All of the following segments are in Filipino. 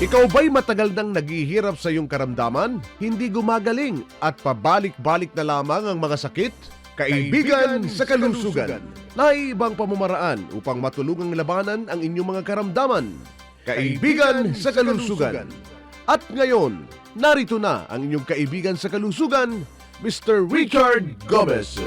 Ikaw ba'y matagal nang naghihirap sa iyong karamdaman? Hindi gumagaling at pabalik-balik na lamang ang mga sakit? Kaibigan sa kalusugan. Naibang pamamaraan upang matulungang labanan ang inyong mga karamdaman. Kaibigan sa kalusugan. At ngayon, narito na ang inyong kaibigan sa kalusugan, Mr. Richard Gomez.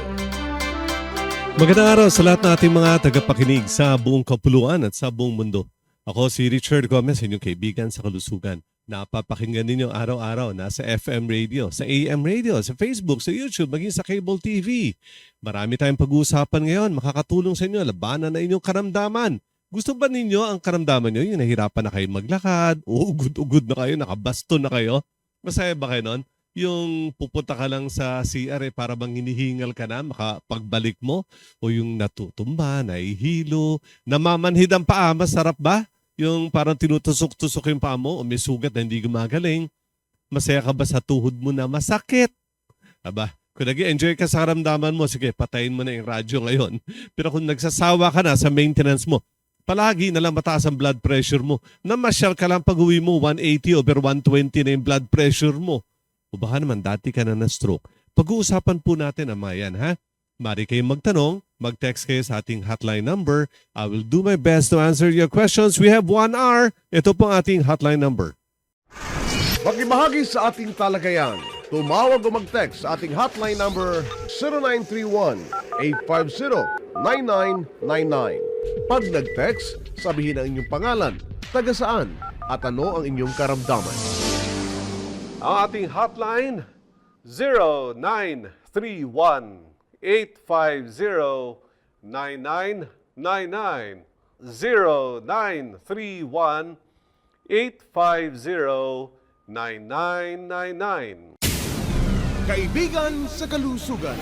Magandang araw sa lahat ng ating mga tagapakinig sa buong kapuluan at sa buong mundo. Ako si Richard Gomez, inyong kaibigan sa kalusugan. Napapakinggan ninyo araw-araw nasa FM radio, sa AM radio, sa Facebook, sa YouTube, maging sa cable TV. Marami tayong pag-uusapan ngayon, makakatulong sa inyo, labanan na inyong karamdaman. Gusto ba ninyo ang karamdaman nyo, yung nahirapan na kayo maglakad, ugod-ugod na kayo, nakabaston na kayo? Masaya ba kayo nun? Yung pupunta ka lang sa CR para bang hinihingal ka na, makapagbalik mo, o yung natutumba, nahihilo, namamanhid ang paa, masarap ba? Yung parang tinutusok-tusok yung paa mo o may sugat na hindi gumagaling. Masaya ka ba sa tuhod mo na masakit? Aba, kung nag-enjoy ka sa karamdaman mo, sige, patayin mo na yung radyo ngayon. Pero kung nagsasawa ka na sa maintenance mo, palagi na lang mataas ang blood pressure mo. Namasyal ka lang pag-uwi mo, 180 over 120 na yung blood pressure mo. O baka naman dati ka na na-stroke. Pag-uusapan po natin ang mga yan, ha? Mari kayong magtanong, mag-text kayo sa ating hotline number. I will do my best to answer your questions. We have 1 hour. Ito po ang ating hotline number. Makibahagi sa ating talakayan. Tumawag o mag-text sa ating hotline number 0931-850-9999. Pag nag-text, sabihin ang inyong pangalan, taga saan, at ano ang inyong karamdaman. Ang ating hotline, 0931-850-9999. 0931-850-9999. Kaibigan sa kalusugan.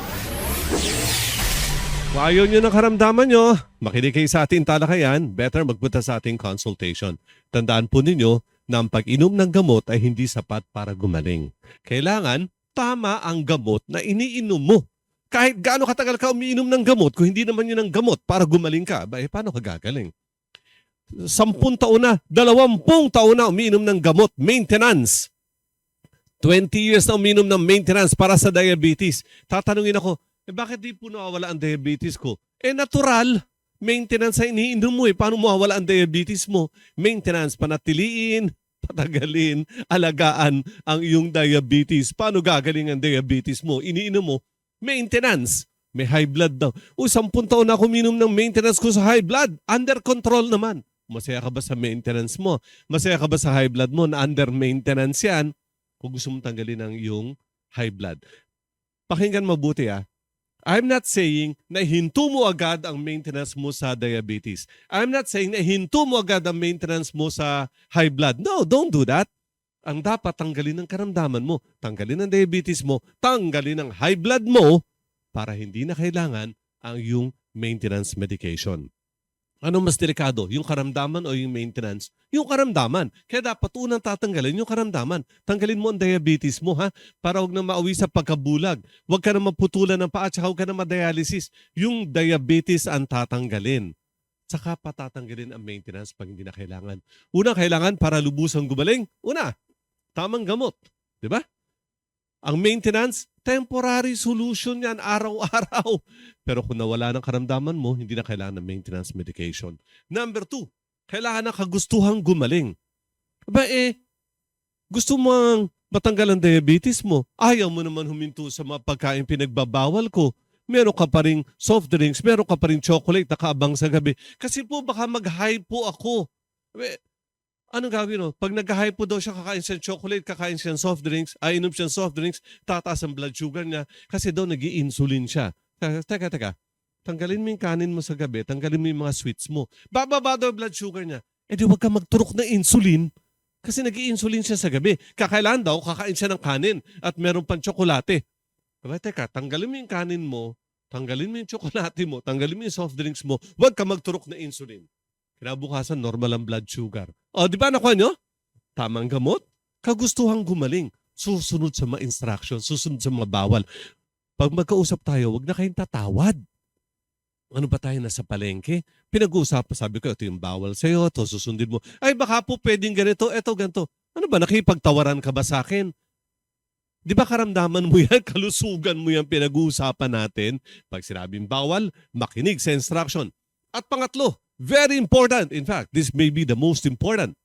Kung ayaw nyo ng karamdaman nyo, makinig kayo sa ating talakayan, better magpunta sa ating consultation. Tandaan po ninyo na ang pag-inom ng gamot ay hindi sapat para gumaling. Kailangan tama ang gamot na iniinom mo. Kahit gaano katagal ka umiinom ng gamot, kung hindi naman yun ang gamot para gumaling ka, paano ka gagaling? 10 taon na, 20 taon na umiinom ng gamot, maintenance. 20 years na umiinom ng maintenance para sa diabetes. Tatanungin ako, bakit di po nawawala ang diabetes ko? Natural. Maintenance ay iniinom mo Paano mawawala ang diabetes mo? Maintenance, panatiliin, patagalin, alagaan ang iyong diabetes. Paano gagaling ang diabetes mo? Iniinom mo, maintenance. May high blood daw. 10 taon na ako uminom ng maintenance ko sa high blood. Under control naman. Masaya ka ba sa maintenance mo? Masaya ka ba sa high blood mo na under maintenance yan? Kung gusto mong tanggalin ang iyong high blood. Pakinggan mabuti I'm not saying na hinto mo agad ang maintenance mo sa diabetes. I'm not saying na hinto mo agad ang maintenance mo sa high blood. No, don't do that. Ang dapat tanggalin ang karamdaman mo, tanggalin ang diabetes mo, tanggalin ang high blood mo para hindi na kailangan ang iyong maintenance medication. Ano mas delikado? Yung karamdaman o yung maintenance? Yung karamdaman. Kaya dapat unang tatanggalin yung karamdaman. Tanggalin mo ang diabetes mo para huwag na mauwi sa pagkabulag. Huwag ka na maputulan ng paa at huwag ka na ma-dialysis. Yung diabetes ang tatanggalin. Saka patatanggalin ang maintenance pag hindi na kailangan. Una, kailangan para lubusang gumaling. Una, tamang gamot. Diba? Ang maintenance, temporary solution yan, araw-araw. Pero kung nawala ng karamdaman mo, hindi na kailangan ng maintenance medication. Number 2, kailangan ng kagustuhang gumaling. Gusto mong matanggal ang diabetes mo, ayaw mo naman huminto sa mga pagkain pinagbabawal ko. Meron ka pa rin soft drinks, meron ka pa rin chocolate na kaabang sa gabi. Kasi po baka mag-high po ako. Anong gagawin mo? Pag nag-high po daw siya, kakain siya ng chocolate, kakain siya ng soft drinks, inom siya ng soft drinks, tataas ang blood sugar niya kasi daw nag-i-insulin siya. Teka. Tanggalin mo yung kanin mo sa gabi, tanggalin mo yung mga sweets mo. Bababa daw blood sugar niya. Di huwag ka magturok ng insulin kasi nag-i-insulin siya sa gabi. Kakailan daw, kakain siya ng kanin at meron pang tsokolate. Teka, tanggalin mo yung kanin mo, tanggalin mo yung tsokolate mo, tanggalin mo yung soft drinks mo, huwag ka magturok ng insulin. Kinabukasan, normal ang blood sugar. Di ba nakuha nyo? Tamang gamot, kagustuhang gumaling. Susunod sa mga instructions, susunod sa mga bawal. Pag magkausap tayo, wag na kayong tatawad. ano ba tayo nasa palengke? Pinag-uusapan, sabi ko, ito yung bawal sa'yo, ito susundin mo. Ay, baka po pwedeng ganito, eto, ganito. Ano ba, nakipagtawaran ka ba sa akin? Di ba karamdaman mo yan, kalusugan mo yan pinag-uusapan natin? Pag sinabing bawal, makinig sa instruction. At pangatlo, very important, in fact, this may be the most important,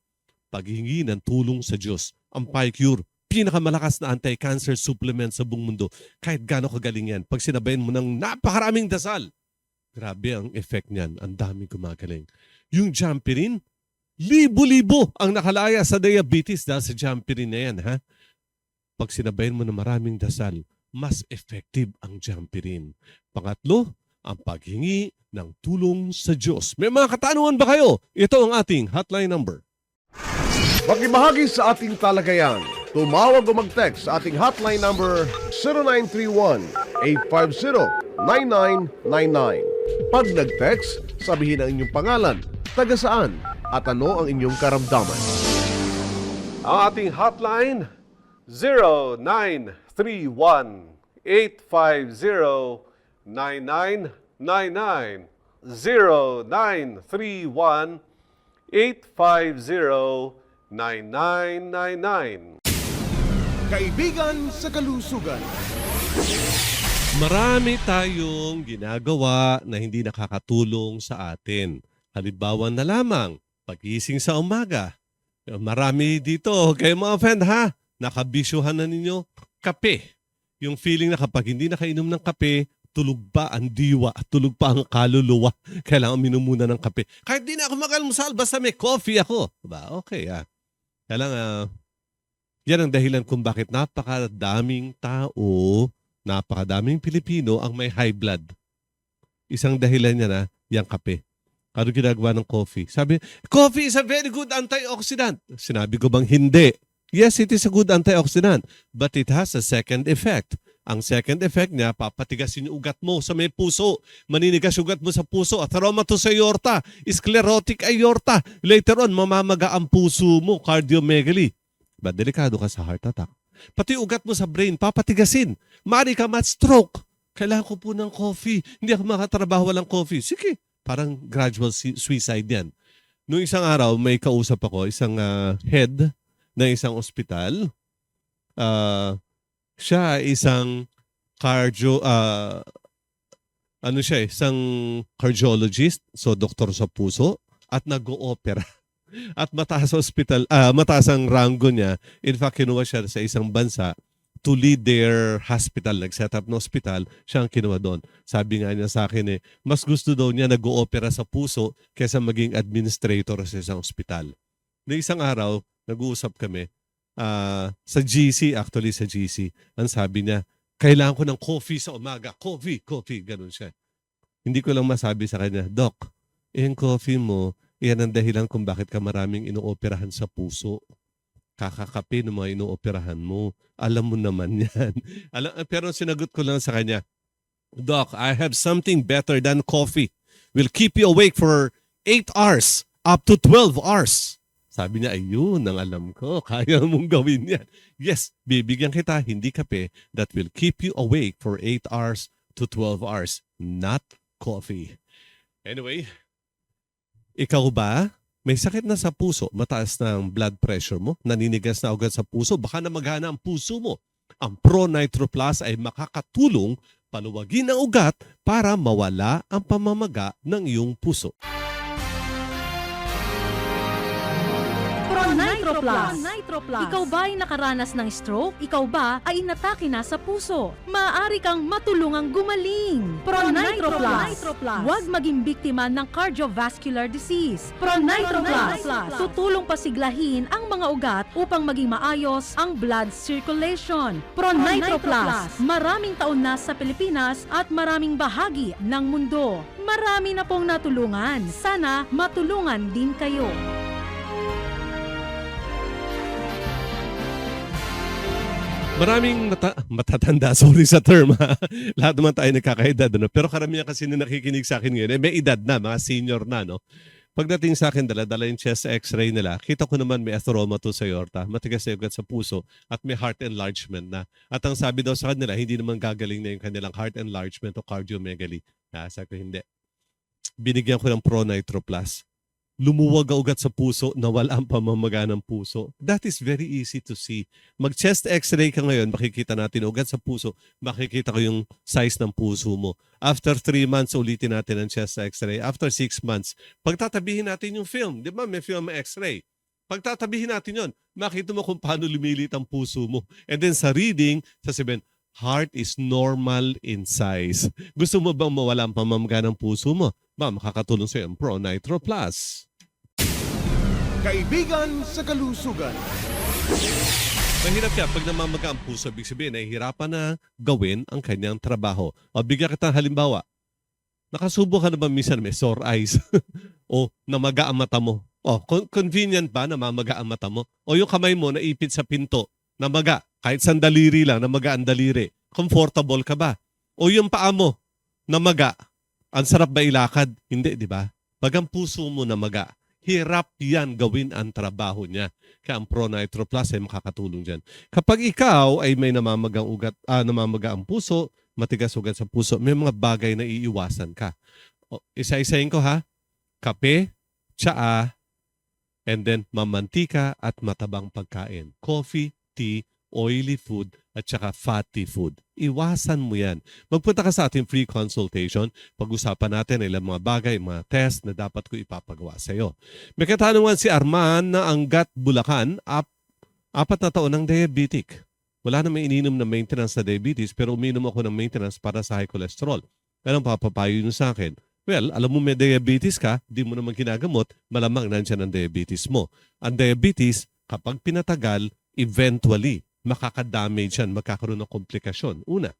paghingi ng tulong sa Diyos. Ang PyCure, pinakamalakas na anti-cancer supplement sa buong mundo. Kahit gaano kagaling yan, pag sinabayan mo ng napakaraming dasal, grabe ang effect niyan. Ang dami gumagaling. Yung Jampirin, libo-libo ang nakalaya sa diabetes dahil sa Jampirin na yan. Ha? Pag sinabayan mo ng maraming dasal, mas effective ang Jampirin. Pangatlo, ang paghingi ng tulong sa Diyos. May mga katanungan ba kayo? Ito ang ating hotline number. Makibahagi sa ating talagayan. Tumawag o mag-text sa ating hotline number 0931-850-9999. Pag nag-text, sabihin ang inyong pangalan, taga saan, at ano ang inyong karamdaman. Ang ating hotline, 0931-850-9999. 0931-850-9999. Kaibigan sa Kalusugan. Marami tayong ginagawa na hindi nakakatulong sa atin. Halimbawa na lamang, pagising sa umaga. Marami dito, kayo mga friend ha, nakabisyuhan na ninyo, kape. Yung feeling na kapag hindi nakainom ng kape, tulog pa ang diwa, tulog pa ang kaluluwa. Kailangan minom muna ng kape. Kahit di na ako mag-almusal, basta may coffee ako. Diba? Okay Kailangan, yan ang dahilan kung bakit napakadaming tao, napakadaming Pilipino ang may high blood. Isang dahilan niya na, yung kape. Ano ginagawa ng coffee? Sabi, coffee is a very good antioxidant. Sinabi ko bang hindi? Yes, it is a good antioxidant, but it has a second effect. Ang second effect niya, papatigasin yung ugat mo sa may puso. Maninigas yung ugat mo sa puso. Atheromatosis aorta, sclerotic aorta. Later on, mamamaga ang puso mo, cardiomegaly. Ba, delikado ka sa heart attack. Pati ugat mo sa brain, papatigasin. Mari ka stroke. Kailangan ko po ng coffee. Hindi ako makatrabaho walang coffee. Sige, parang gradual suicide yan. Noong isang araw, may kausap ako, isang head ng isang ospital. Siya ay isang isang cardiologist, so doktor sa puso, at nag-o-opera. At mataas ang ranggo niya. In fact, kinuha siya sa isang bansa to lead their hospital. Nag-set up ng hospital, siya ang kinuha doon. Sabi nga niya sa akin mas gusto daw niya nag-o-opera sa puso kaysa maging administrator sa isang hospital. Noong isang araw, nag-uusap kami sa GC, ang sabi niya, kailangan ko ng coffee sa umaga. Coffee, ganun siya. Hindi ko lang masabi sa kanya, Doc, yung coffee mo, yan ang dahilan kung bakit ka maraming inooperahan sa puso. Kakakape ng mga inooperahan mo. Alam mo naman yan. Pero sinagot ko lang sa kanya, Doc, I have something better than coffee. Will keep you awake for 8 hours, up to 12 hours. Sabi niya, ayun, ang alam ko. Kaya mong gawin yan. Yes, bibigyan kita, hindi kape, that will keep you awake for 8 hours to 12 hours. Not coffee. Anyway, ikaw ba? May sakit na sa puso, mataas na ang blood pressure mo, naninigas na ugat sa puso, baka na maghana ang puso mo. Ang Pro Nitro Plus ay makakatulong paluwagin ang ugat para mawala ang pamamaga ng iyong puso. Nitro Plus. Ikaw ba ay nakaranas ng stroke? Ikaw ba ay inatake na sa puso? Maaari kang matulungang gumaling. Pro Nitro Plus. Huwag maging biktima ng cardiovascular disease. Pro Nitro Plus. Tutulong pasiglahin ang mga ugat upang maging maayos ang blood circulation. Pro Nitro Plus. Maraming taon na sa Pilipinas at maraming bahagi ng mundo. Marami na pong natulungan. Sana matulungan din kayo. Maraming matatanda, sorry sa term ha. Lahat naman tayo nagkakaedad. Ano? Pero karamihan kasi na nakikinig sa akin ngayon, may edad na, mga senior na. No? Pagdating sa akin, dala yung chest x-ray nila, kita ko naman may atheromatosis aorta, matigas na ugat sa puso, at may heart enlargement na. At ang sabi daw sa kanila, hindi naman gagaling na yung kanilang heart enlargement o cardiomegaly. Sabi ko, hindi. binigyan ko ng Pro Nitro Plus. Lumuwag ang ugat sa puso, nawala ang pamamaga ng puso. That is very easy to see. Mag-chest x-ray ka ngayon, makikita natin ugat sa puso, makikita ko yung size ng puso mo. After 3 months, ulitin natin ang chest x-ray. After 6 months, pagtatabihin natin yung film. Di ba? May film x-ray. Pagtatabihin natin yon, makita mo kung paano lumilit ang puso mo. And then sa reading, sasabihin, heart is normal in size. Gusto mo bang mawala ang pamamaga ng puso mo? Makakatulong sa'yo ang Pro Nitro Plus. Kaibigan sa kalusugan. Mahirap kaya pag namamaga ang puso, ibig sabihin, nahihirapan na gawin ang kanyang trabaho. O bigyan kita ng halimbawa, nakasubo ka na ba minsan may sore eyes? O namaga ang mata mo? O convenient ba namamaga ang mata mo? O yung kamay mo naipit sa pinto, namaga, kahit sandaliri lang, namaga ang daliri. Comfortable ka ba? O yung paa mo, namaga, ang sarap ba ilakad? Hindi, di ba? Pag ang puso mo namaga, hirap yan gawin ang trabaho niya. Kaya ang Pro Nitro Plus ay makakatulong dyan. Kapag ikaw ay may namamaga ang puso, matigas ugat sa puso, may mga bagay na iiwasan ka. Isa-isahin ko ha. Kape, tsaa, and then mamantika at matabang pagkain. Coffee, tea, oily food, at saka fatty food. Iwasan mo yan. Magpunta ka sa ating free consultation. Pag-usapan natin ilang mga bagay, mga test na dapat ko ipapagawa sa iyo. May katanungan si Arman na ang Gut Bulacan, 4 na taon ng diabetic. Wala na may ininom na maintenance sa diabetes pero uminom ako ng maintenance para sa high cholesterol. Anong papapayo nyo sa akin? Well, alam mo may diabetes ka, di mo naman ginagamot, malamang nandiyan ang diabetes mo. Ang diabetes, kapag pinatagal, eventually, makakadamage yan, magkakaroon ng komplikasyon. Una,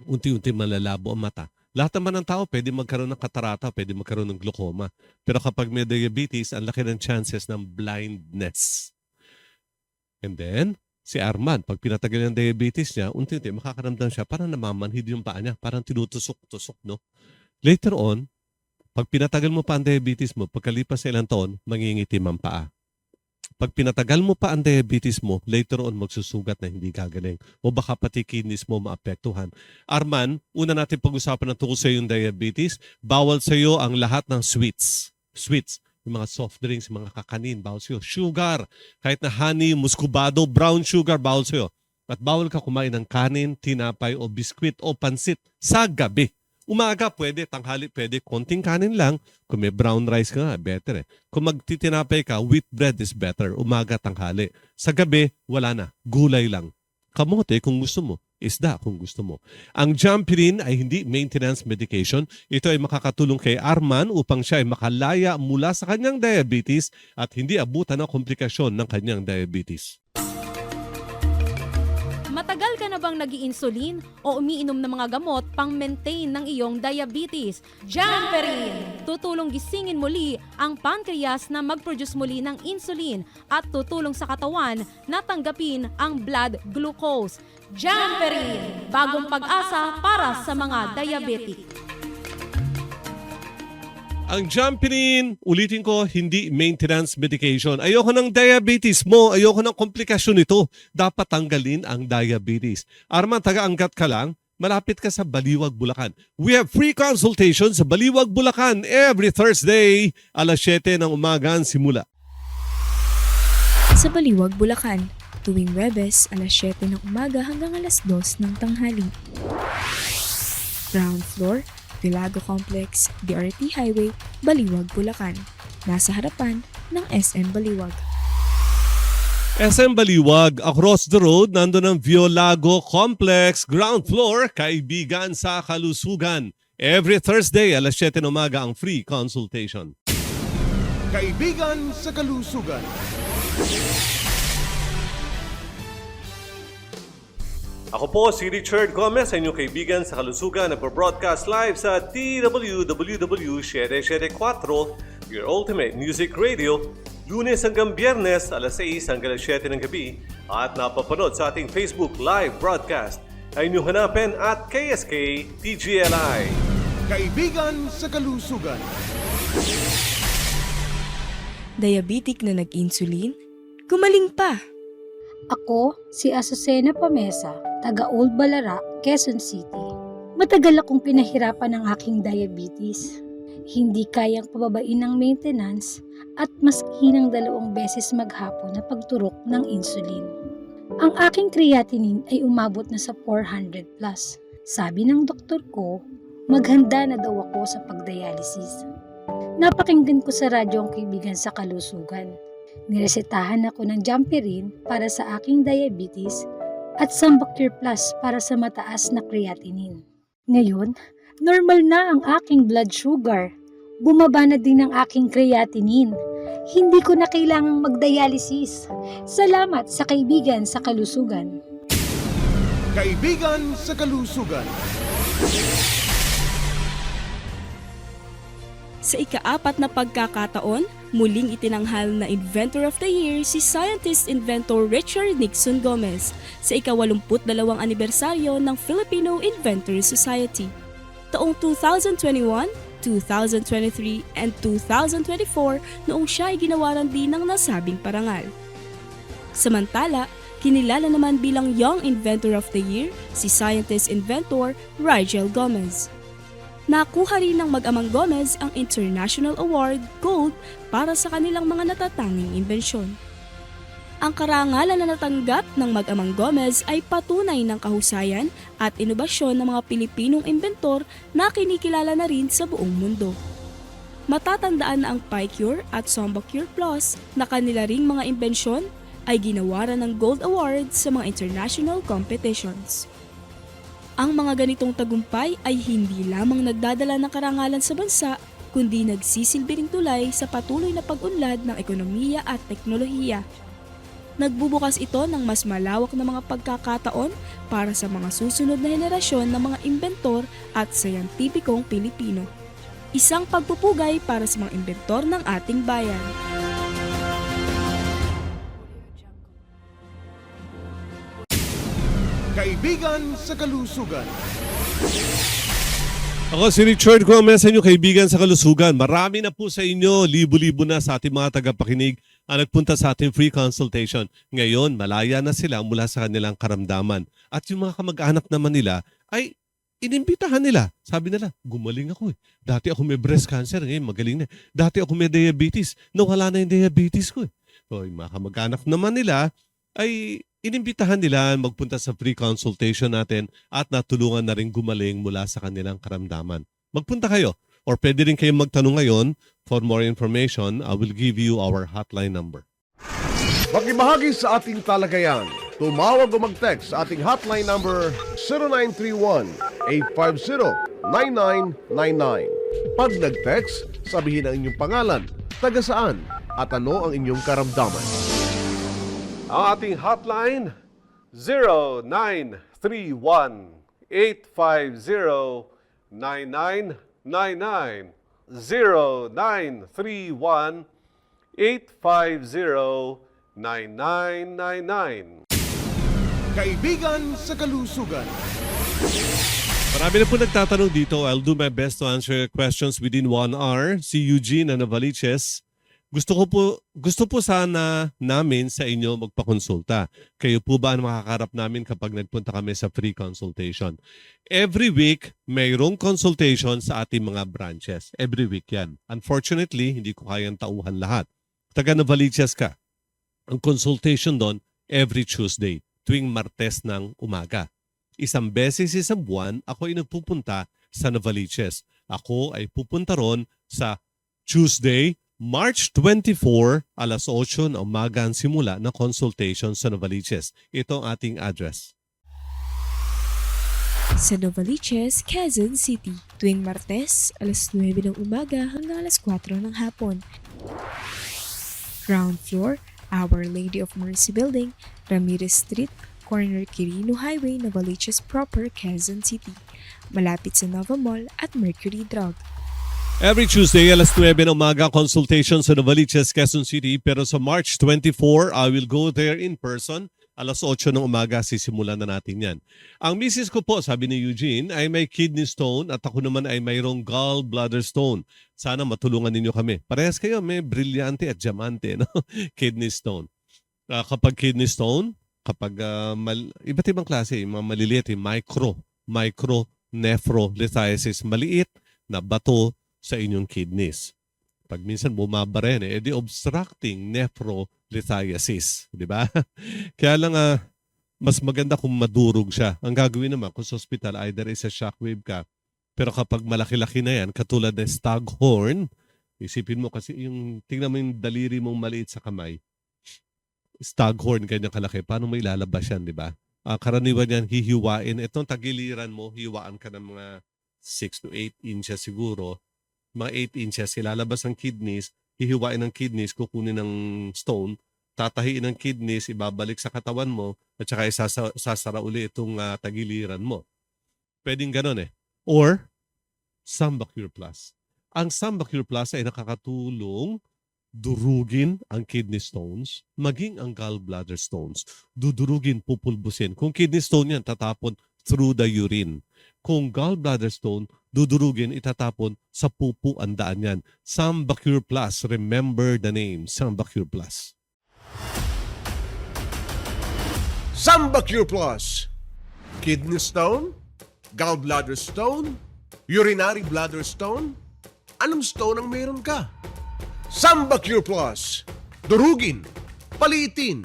unti-unti malalabo ang mata. Lahat naman ng tao pwede magkaroon ng katarata, pwede magkaroon ng glaucoma. Pero kapag may diabetes, ang laki ng chances ng blindness. And then, si Arman, pag pinatagal ng diabetes niya, unti-unti makakaramdam siya, parang namamanhid yung paa niya, parang tinutusok-tusok, no? Later on, pag pinatagal mo pa ang diabetes mo, pagkalipas sa ilang taon, mangingitim ang paa. Pag pinatagal mo pa ang diabetes mo, later on magsusugat na hindi gagaling. O baka pati kidneys mo maapektuhan. Arman, una natin pag-usapan ng tungkol sa yung diabetes. Bawal sa iyo ang lahat ng sweets. Sweets, yung mga soft drinks, mga kakanin, bawal sa iyo. Sugar, kahit na honey, muscovado, brown sugar, bawal sa iyo. At bawal ka kumain ng kanin, tinapay o biskwit o pansit sa gabi. Umaga pwede, tanghali pwede, konting kanin lang. Kung may brown rice ka nga, better eh. Kung magtitinapay ka, wheat bread is better. Umaga, tanghali. Sa gabi, wala na. Gulay lang. Kamote kung gusto mo. Isda kung gusto mo. Ang Jampirin ay hindi maintenance medication. Ito ay makakatulong kay Arman upang siya ay makalaya mula sa kanyang diabetes at hindi abutan ng komplikasyon ng kanyang diabetes. Matagal ka na bang nag-i-insulin o umiinom ng mga gamot pang-maintain ng iyong diabetes? Jamperin! Tutulong gisingin muli ang pancreas na mag-produce muli ng insulin at tutulong sa katawan na tanggapin ang blood glucose. Jamperin! Bagong pag-asa para sa mga diabetic. Ang Jampirin, ulitin ko, hindi maintenance medication. Ayoko ng diabetes mo, ayoko ng komplikasyon nito. Dapat tanggalin ang diabetes. Arman, taga-Angat ka lang, malapit ka sa Baliwag, Bulacan. We have free consultation sa Baliwag, Bulacan every Thursday, alas 7 ng umaga ang simula. Sa Baliwag, Bulacan, tuwing Webes, alas 7 ng umaga hanggang alas 2 ng tanghali. Ground floor, Vilago Complex, DRT Highway, Baliwag, Bulacan. Nasa harapan ng SM Baliwag. SM Baliwag, across the road, nandun ang Violago Complex, ground floor, kaibigan sa kalusugan. Every Thursday, alas 7 ng umaga ang free consultation. Kaibigan sa kalusugan. Ako po si Richard Gomez, inyong kaibigan sa kalusugan, nagpo-broadcast live sa DWWW 774, your ultimate music radio, Lunes hanggang Biyernes, alas 6 hanggang alas 7 ng gabi, at napapanood sa ating Facebook live broadcast. Ay inyong hanapin at KSK TGLI. Kaibigan sa kalusugan. Diabetic na nag-insulin? Gumaling pa! Ako, si Azucena Pamesa, taga Old Balara, Quezon City. Matagal akong pinahirapan ng aking diabetes. Hindi kayang pababain ng maintenance at maski ng 2 beses maghapon na pagturok ng insulin. Ang aking creatinine ay umabot na sa 400 plus. Sabi ng doktor ko, maghanda na daw ako sa pagdialysis. Napakinggan ko sa radyo ang kaibigan sa kalusugan. Niresetahan ako ng Jamperin para sa aking diabetes at Sambacure Plus para sa mataas na creatinine. Ngayon, normal na ang aking blood sugar. Bumaba na din ang aking creatinine. Hindi ko na kailangang magdialysis. Salamat sa kaibigan sa kalusugan. Kaibigan sa Kalusugan. Sa ika-4 na pagkakataon, muling itinanghal na Inventor of the Year si Scientist-Inventor Richard Nixon Gomez sa ika-82 anibersaryo ng Filipino Inventors Society. Taong 2021, 2023, and 2024 noong siya ay ginawaran din ng nasabing parangal. Samantala, kinilala naman bilang Young Inventor of the Year si Scientist-Inventor Rigel Gomez. Nakuha rin ng mag-amang Gomez ang International Award Gold para sa kanilang mga natatanging imbensyon. Ang karangalan na natanggap ng mag-amang Gomez ay patunay ng kahusayan at inobasyon ng mga Pilipinong inventor na kinikilala na rin sa buong mundo. Matatandaan na ang PiCure at Sambacure Plus na kanila ring mga imbensyon ay ginawaran ng Gold Award sa mga international competitions. Ang mga ganitong tagumpay ay hindi lamang nagdadala ng karangalan sa bansa, kundi nagsisilbi ring tulay sa patuloy na pag-unlad ng ekonomiya at teknolohiya. Nagbubukas ito ng mas malawak na mga pagkakataon para sa mga susunod na henerasyon ng mga inventor at sayantipikong Pilipino. Isang pagpupugay para sa mga inventor ng ating bayan. Kaibigan sa Kalusugan. Ako si Richard Gomez, sa inyo kaibigan sa Kalusugan. Marami na po sa inyo, libo-libo na sa ating mga tagapakinig ang nagpunta sa ating free consultation. Ngayon, malaya na sila mula sa kanilang karamdaman. At yung mga kamag-anak naman nila ay inimbitahan nila. Sabi nila, gumaling ako eh. Dati ako may breast cancer, ngayon magaling na. Dati ako may diabetes, nawala na yung diabetes ko eh. So, yung mga kamag-anak naman nila ay inimbitahan nila magpunta sa free consultation natin at natulungan na rin gumaling mula sa kanilang karamdaman. Magpunta kayo or pwede rin kayong magtanong ngayon. For more information, I will give you our hotline number. Makibahagi sa ating talagayan. Tumawag o mag-text sa ating hotline number 0931-850-9999. Pag nag-text, sabihin ang inyong pangalan, taga saan, at ano ang inyong karamdaman. Ang ating hotline, 0931-850-9999. 0931-850-9999. Kaibigan sa Kalusugan. Marami na po nagtatanong dito. I'll do my best to answer your questions within 1 hour. Si Eugene Anavaliches. Gusto po sana namin sa inyo magpakonsulta. Kayo po ba ang makakarap namin kapag nagpunta kami sa free consultation? Every week, mayroong consultation sa ating mga branches. Every week yan. Unfortunately, hindi ko kayang tauhan lahat. Taga Novaliches ka. Ang consultation doon, every Tuesday, tuwing Martes ng umaga. Isang beses isang buwan, ako ay nagpupunta sa Novaliches. Ako ay pupunta ron sa Tuesday, March 24, alas 8 na umaga ang simula ng consultation sa Novaliches. Ito ang ating address. Sa Novaliches, Quezon City, tuwing Martes, alas 9 ng umaga hanggang alas 4 ng hapon. Ground floor, Our Lady of Mercy Building, Ramirez Street, corner Quirino Highway, Novaliches proper, Quezon City. Malapit sa Nova Mall at Mercury Drug. Every Tuesday, alas 9 ng umaga, consultation sa Novaliches, Quezon City. Pero sa March 24, I will go there in person. Alas 8 ng umaga, sisimulan na natin yan. Ang misis ko po, sabi ni Eugene, ay may kidney stone at ako naman ay mayroong gallbladder stone. Sana matulungan ninyo kami. Parehas kayo, may brilyante at diamante, no? Kidney stone. Kapag kidney stone, kapag iba't ibang klase, mga maliliit, micro nephrolithiasis, maliit na bato sa inyong kidneys. Pag minsan bumaba rin, edi obstructing nephrolithiasis. Di ba? Kaya lang mas maganda kung madurog siya. Ang gagawin naman kung sa hospital, either isa shockwave ka, pero kapag malaki-laki na yan, katulad ng staghorn, isipin mo kasi tingnan mo yung daliri mong maliit sa kamay, staghorn, ganyan kalaki. Paano mo ilalabas yan, di ba? Karaniwan yan, hihiwain. Itong tagiliran mo, hiwaan ka ng mga 6 to 8 inches siguro. Mga 8 inches, ilalabas ang kidneys, hihiwain ng kidneys, kukunin ng stone, tatahiin ng kidneys, ibabalik sa katawan mo, at saka sasara uli itong tagiliran mo. Pwedeng ganun eh. Or, Sambacure Plus. Ang Sambacure Plus ay nakakatulong durugin ang kidney stones, maging ang gallbladder stones. Dudurugin, pupulbusin. Kung kidney stone yan, tatapon through the urine. Kung gallbladder stone, dudurugin, itatapon sa pupu ang daan yan. Sambacure Plus. Remember the name, Sambacure Plus. Sambacure Plus. Kidney stone, gallbladder stone, urinary bladder stone. Anong stone ang meron ka? Sambacure Plus. Durugin, paliitin,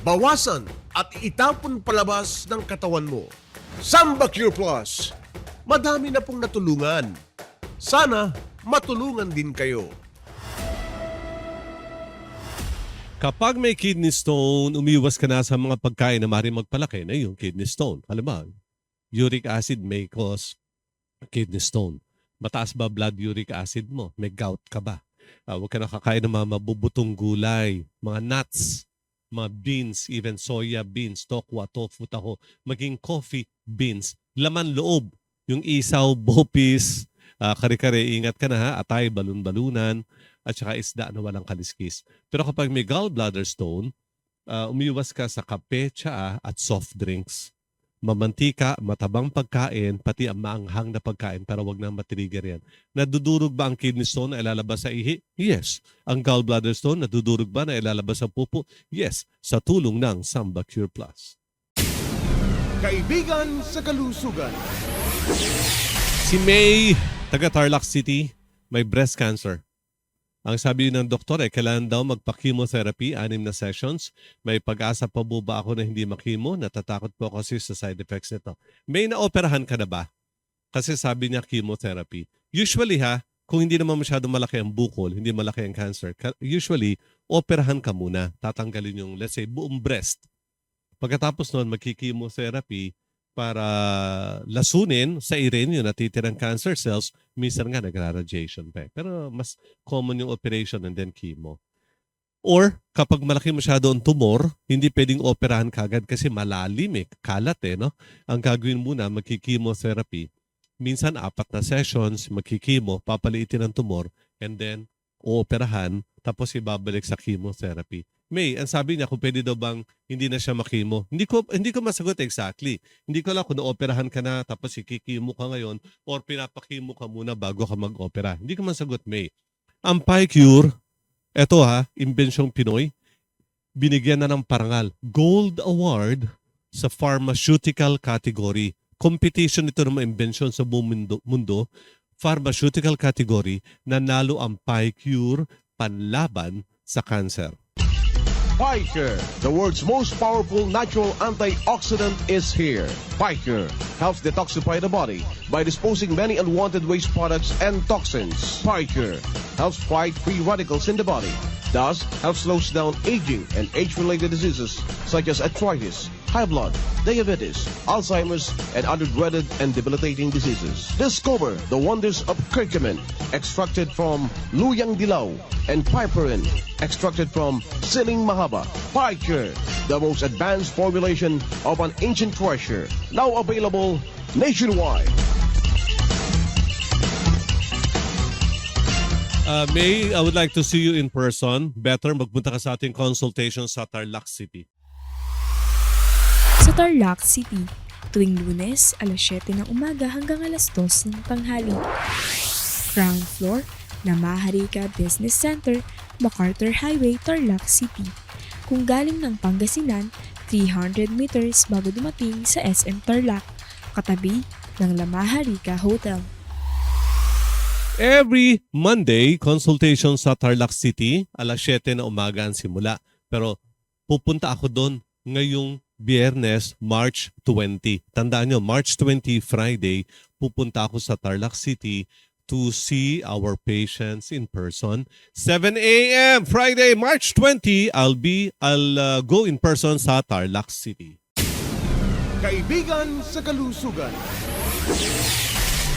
bawasan at itapon palabas ng katawan mo. Sambacure Plus. Madami na pong natulungan. Sana matulungan din kayo. Kapag may kidney stone, umiwas ka na sa mga pagkain na maaaring magpalaki na yung kidney stone. Alam mo, uric acid may cause kidney stone. Mataas ba blood uric acid mo? May gout ka ba? Huwag ka nakakain ng mga mabubutong gulay, mga nuts, mga beans, even soya beans, tokwa, tofu, taho, maging coffee beans, laman loob, yung isaw, bopis, kare-kare, ingat ka na ha, atay, balon-balunan, at saka isda na walang kaliskis. Pero kapag may gallbladder stone, umiwas ka sa kape, tsaa, at soft drinks. Mamantika, matabang pagkain, pati ang maanghang na pagkain, pero wag na matrigger yan. Nadudurog ba ang kidney stone na ilalabas sa ihi? Yes. Ang gallbladder stone, nadudurog ba na ilalabas sa pupo? Yes. Sa tulong ng Sambacure Plus. Kaibigan sa kalusugan. Si May, taga Tarlac City, may breast cancer. Ang sabi ng doktor kailangan daw magpa-chemotherapy, 6 na sessions. May pag-asa pa ba ako na hindi makimo? Natatakot po kasi sa side effects nito. May naoperahan ka na ba? Kasi sabi niya chemotherapy. Usually kung hindi naman masyado malaki ang bukol, hindi malaki ang cancer, usually, operahan ka muna. Tatanggalin yung, let's say, buong breast. Pagkatapos noon, magki-chemotherapy para lasunin sa irin yung natitirang cancer cells, minsan nga nagra-radiation pa. Pero mas common yung operation and then chemo. Or kapag malaki masyado ang tumor, hindi pwedeng operahan kagad kasi malalim kalat no? Ang gagawin muna, magki-chemotherapy. Minsan 4 na sessions, magki-chemo, papaliitin ang tumor, and then ooperahan, tapos ibabalik sa chemotherapy. May, ang sabi niya kung pwede daw bang hindi na siya makimo. Hindi ko masagot exactly. Hindi ko alam kung naoperahan ka na tapos ikikimo ka ngayon or pinapakimo ka muna bago ka mag-opera. Hindi ko masagot, May. Ang PiCure, eto imbensyong Pinoy, binigyan na ng parangal. Gold Award sa pharmaceutical category. Competition ito ng mga imbensyon sa buong mundo. Pharmaceutical category, nanalo ang PiCure panlaban sa cancer. PiCure, the world's most powerful natural antioxidant, is here. PiCure helps detoxify the body by disposing many unwanted waste products and toxins. PiCure helps fight free radicals in the body, thus helps slow down aging and age-related diseases such as arthritis, high blood, diabetes, Alzheimer's, and other dreaded and debilitating diseases. Discover the wonders of curcumin, extracted from Luyang Dilaw, and piperine, extracted from Siling Mahaba. PiCure, the most advanced formulation of an ancient treasure, now available nationwide. May, I would like to see you in person. Better magpunta ka sa ating consultation sa Tarlac City. Sa Tarlac City, tuwing Lunes, alas 7 ng umaga hanggang alas 2 ng tanghali. Ground floor, Namaharika Business Center, MacArthur Highway, Tarlac City. Kung galing ng Pangasinan, 300 meters bago dumating sa SM Tarlac, katabi ng Namaharika Hotel. Every Monday, consultation sa Tarlac City, alas 7 na umaga ang simula. Pero pupunta ako doon ngayong Biyernes, March 20. Tandaan nyo, March 20, Friday, pupunta ako sa Tarlac City to see our patients in person. 7 a.m. Friday, March 20, I'll go in person sa Tarlac City. Kaibigan sa kalusugan.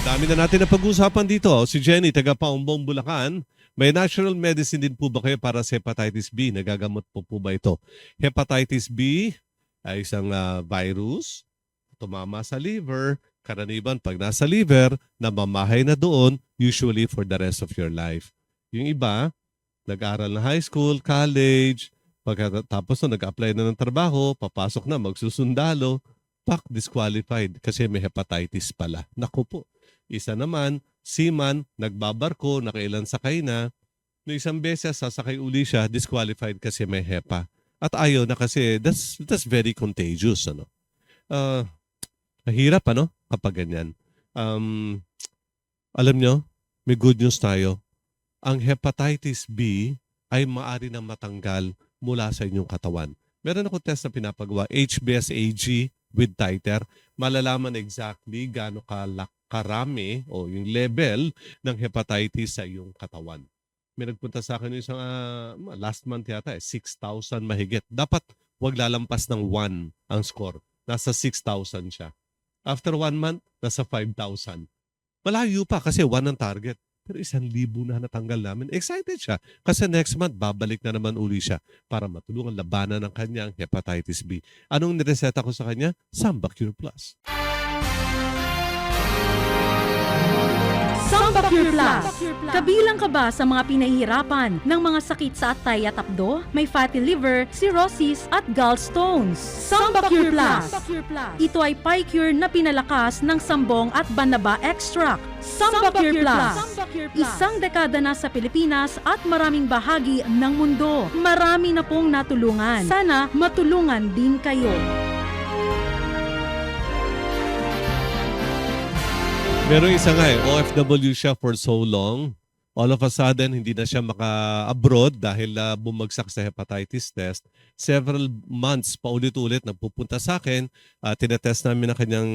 Dami na natin na pag-uusapan dito. Si Jenny, taga Paumbong, Bulacan. May natural medicine din po ba kayo para sa hepatitis B? Nagagamot po ba ito? Hepatitis B ay isang virus, tumama sa liver, karaniwan pag nasa liver, namamahay na doon, usually for the rest of your life. Yung iba, nag-aral na high school, college, pagkatapos nag-apply na ng trabaho, papasok na, magsusundalo, disqualified kasi may hepatitis pala. Naku po. Isa naman, seaman, nagbabarko, nakailan sakay na, no isang beses sasakay uli siya, disqualified kasi may hepa. At ayaw na kasi that's very contagious. Mahirap kapag ganyan. Alam nyo, may good news tayo. Ang hepatitis B ay maaari na matanggal mula sa inyong katawan. Meron ako test na pinapagawa, HBsAg with titer. Malalaman exactly gaano karami o yung level ng hepatitis sa iyong katawan. May nagpunta sa akin yung isang last month yata 6,000 mahigit. Dapat wag lalampas ng 1 ang score. Nasa 6,000 siya. After 1 month, nasa 5,000. Malayo pa kasi 1 ang target. Pero 1,000 na natanggal namin. Excited siya kasi next month babalik na naman uli siya para matulungan labanan ng kanyang hepatitis B. Anong nireseta ko sa kanya? Sambacure Plus. Sambacure Plus. Kabilang ka ba sa mga pinahihirapan ng mga sakit sa atay at apdo? May fatty liver, cirrhosis at gallstones. Sambacure Plus. Ito ay pie-cure na pinalakas ng sambong at banaba extract. Sambacure Plus. Isang dekada na sa Pilipinas at maraming bahagi ng mundo. Marami na pong natulungan. Sana matulungan din kayo. Meron isa nga OFW siya for so long. All of a sudden, hindi na siya maka-abroad dahil bumagsak sa hepatitis test. Several months, paulit-ulit, nagpupunta sa akin. Tinetest namin ang kanyang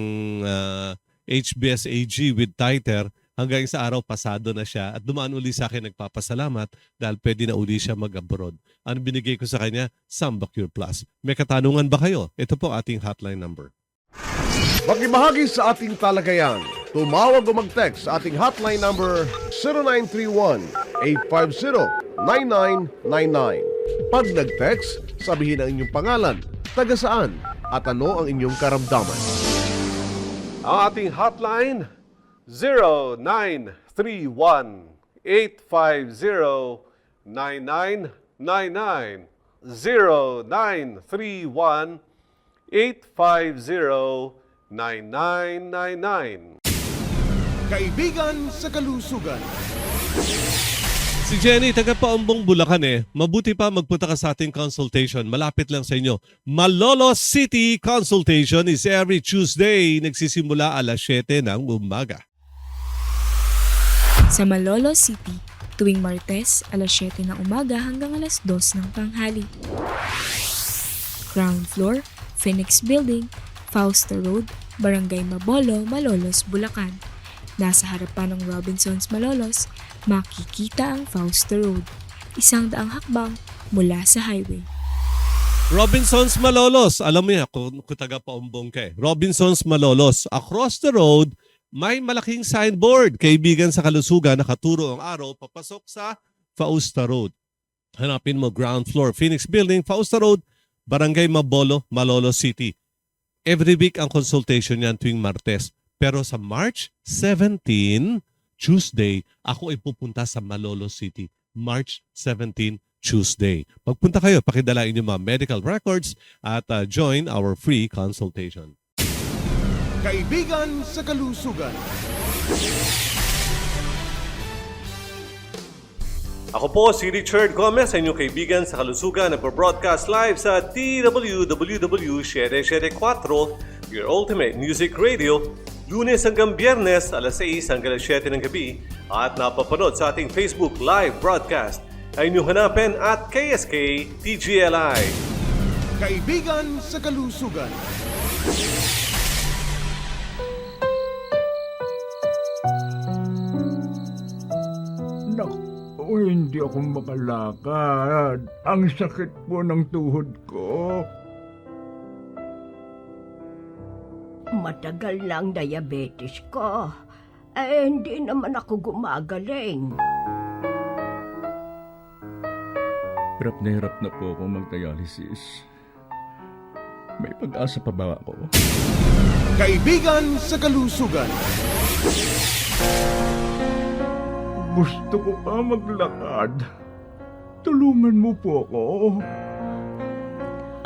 HBsAg with titer. Hanggang sa araw, pasado na siya. At dumaan uli sa akin, nagpapasalamat dahil pwede na uli siya mag-abroad. Ano binigay ko sa kanya? Sambacure Plus. May katanungan ba kayo? Ito po ating hotline number. Makibahagi sa ating talagayan. Tumawag o mag-text sa ating hotline number 0931-850-9999. Pag nag-text, sabihin ang inyong pangalan, taga saan, at ano ang inyong karamdaman. Ang ating hotline 0931-850-9999. 0931-850-9999. Kaibigan sa kalusugan. Si Jenny, taga Paumbong, Bulacan Mabuti pa magpunta ka sa ating consultation. Malapit lang sa inyo. Malolos City Consultation is every Tuesday. Nagsisimula alas 7 ng umaga. Sa Malolos City, tuwing Martes, alas 7 ng umaga hanggang alas 2 ng tanghali. Ground floor, Phoenix Building, Fausto Road, Barangay Mabolo, Malolos, Bulacan. Nasa harapan ng Robinsons Malolos, makikita ang Fausto Road, 100 hakbang mula sa highway. Robinsons Malolos. Alam mo yan, kung taga Paumbong ka Robinsons Malolos. Across the road, may malaking signboard. Kaibigan sa kalusugan, nakaturo ang araw, papasok sa Fausto Road. Hanapin mo ground floor, Phoenix Building, Fausto Road, Barangay Mabolo, Malolos City. Every week ang consultation yan tuwing Martes. Pero sa March 17, Tuesday, ako ay pupunta sa Malolos City. March 17, Tuesday. Pagpunta kayo, pakidala inyong mga medical records at join our free consultation. Kaibigan sa kalusugan. Ako po si Richard Gomez, sa inyong kaibigan sa kalusugan, nagpo-broadcast live sa TWWW 774, your ultimate music radio, Lunes hanggang Biyernes, alas 6 hanggang alas 7 ng gabi, at napapanood sa ating Facebook live broadcast, ay inyong hanapin at KSK TGLI. Kaibigan sa Kalusugan. Naku, hindi ako makalakad. Ang sakit po ng tuhod ko. Matagal na ang diabetes ko. Hindi naman ako gumagaling. Hirap na po ako mag-dialysis. May pag-asa pa ba ako? Kaibigan sa Kalusugan. Gusto ko pa maglakad. Tulungan mo po ako.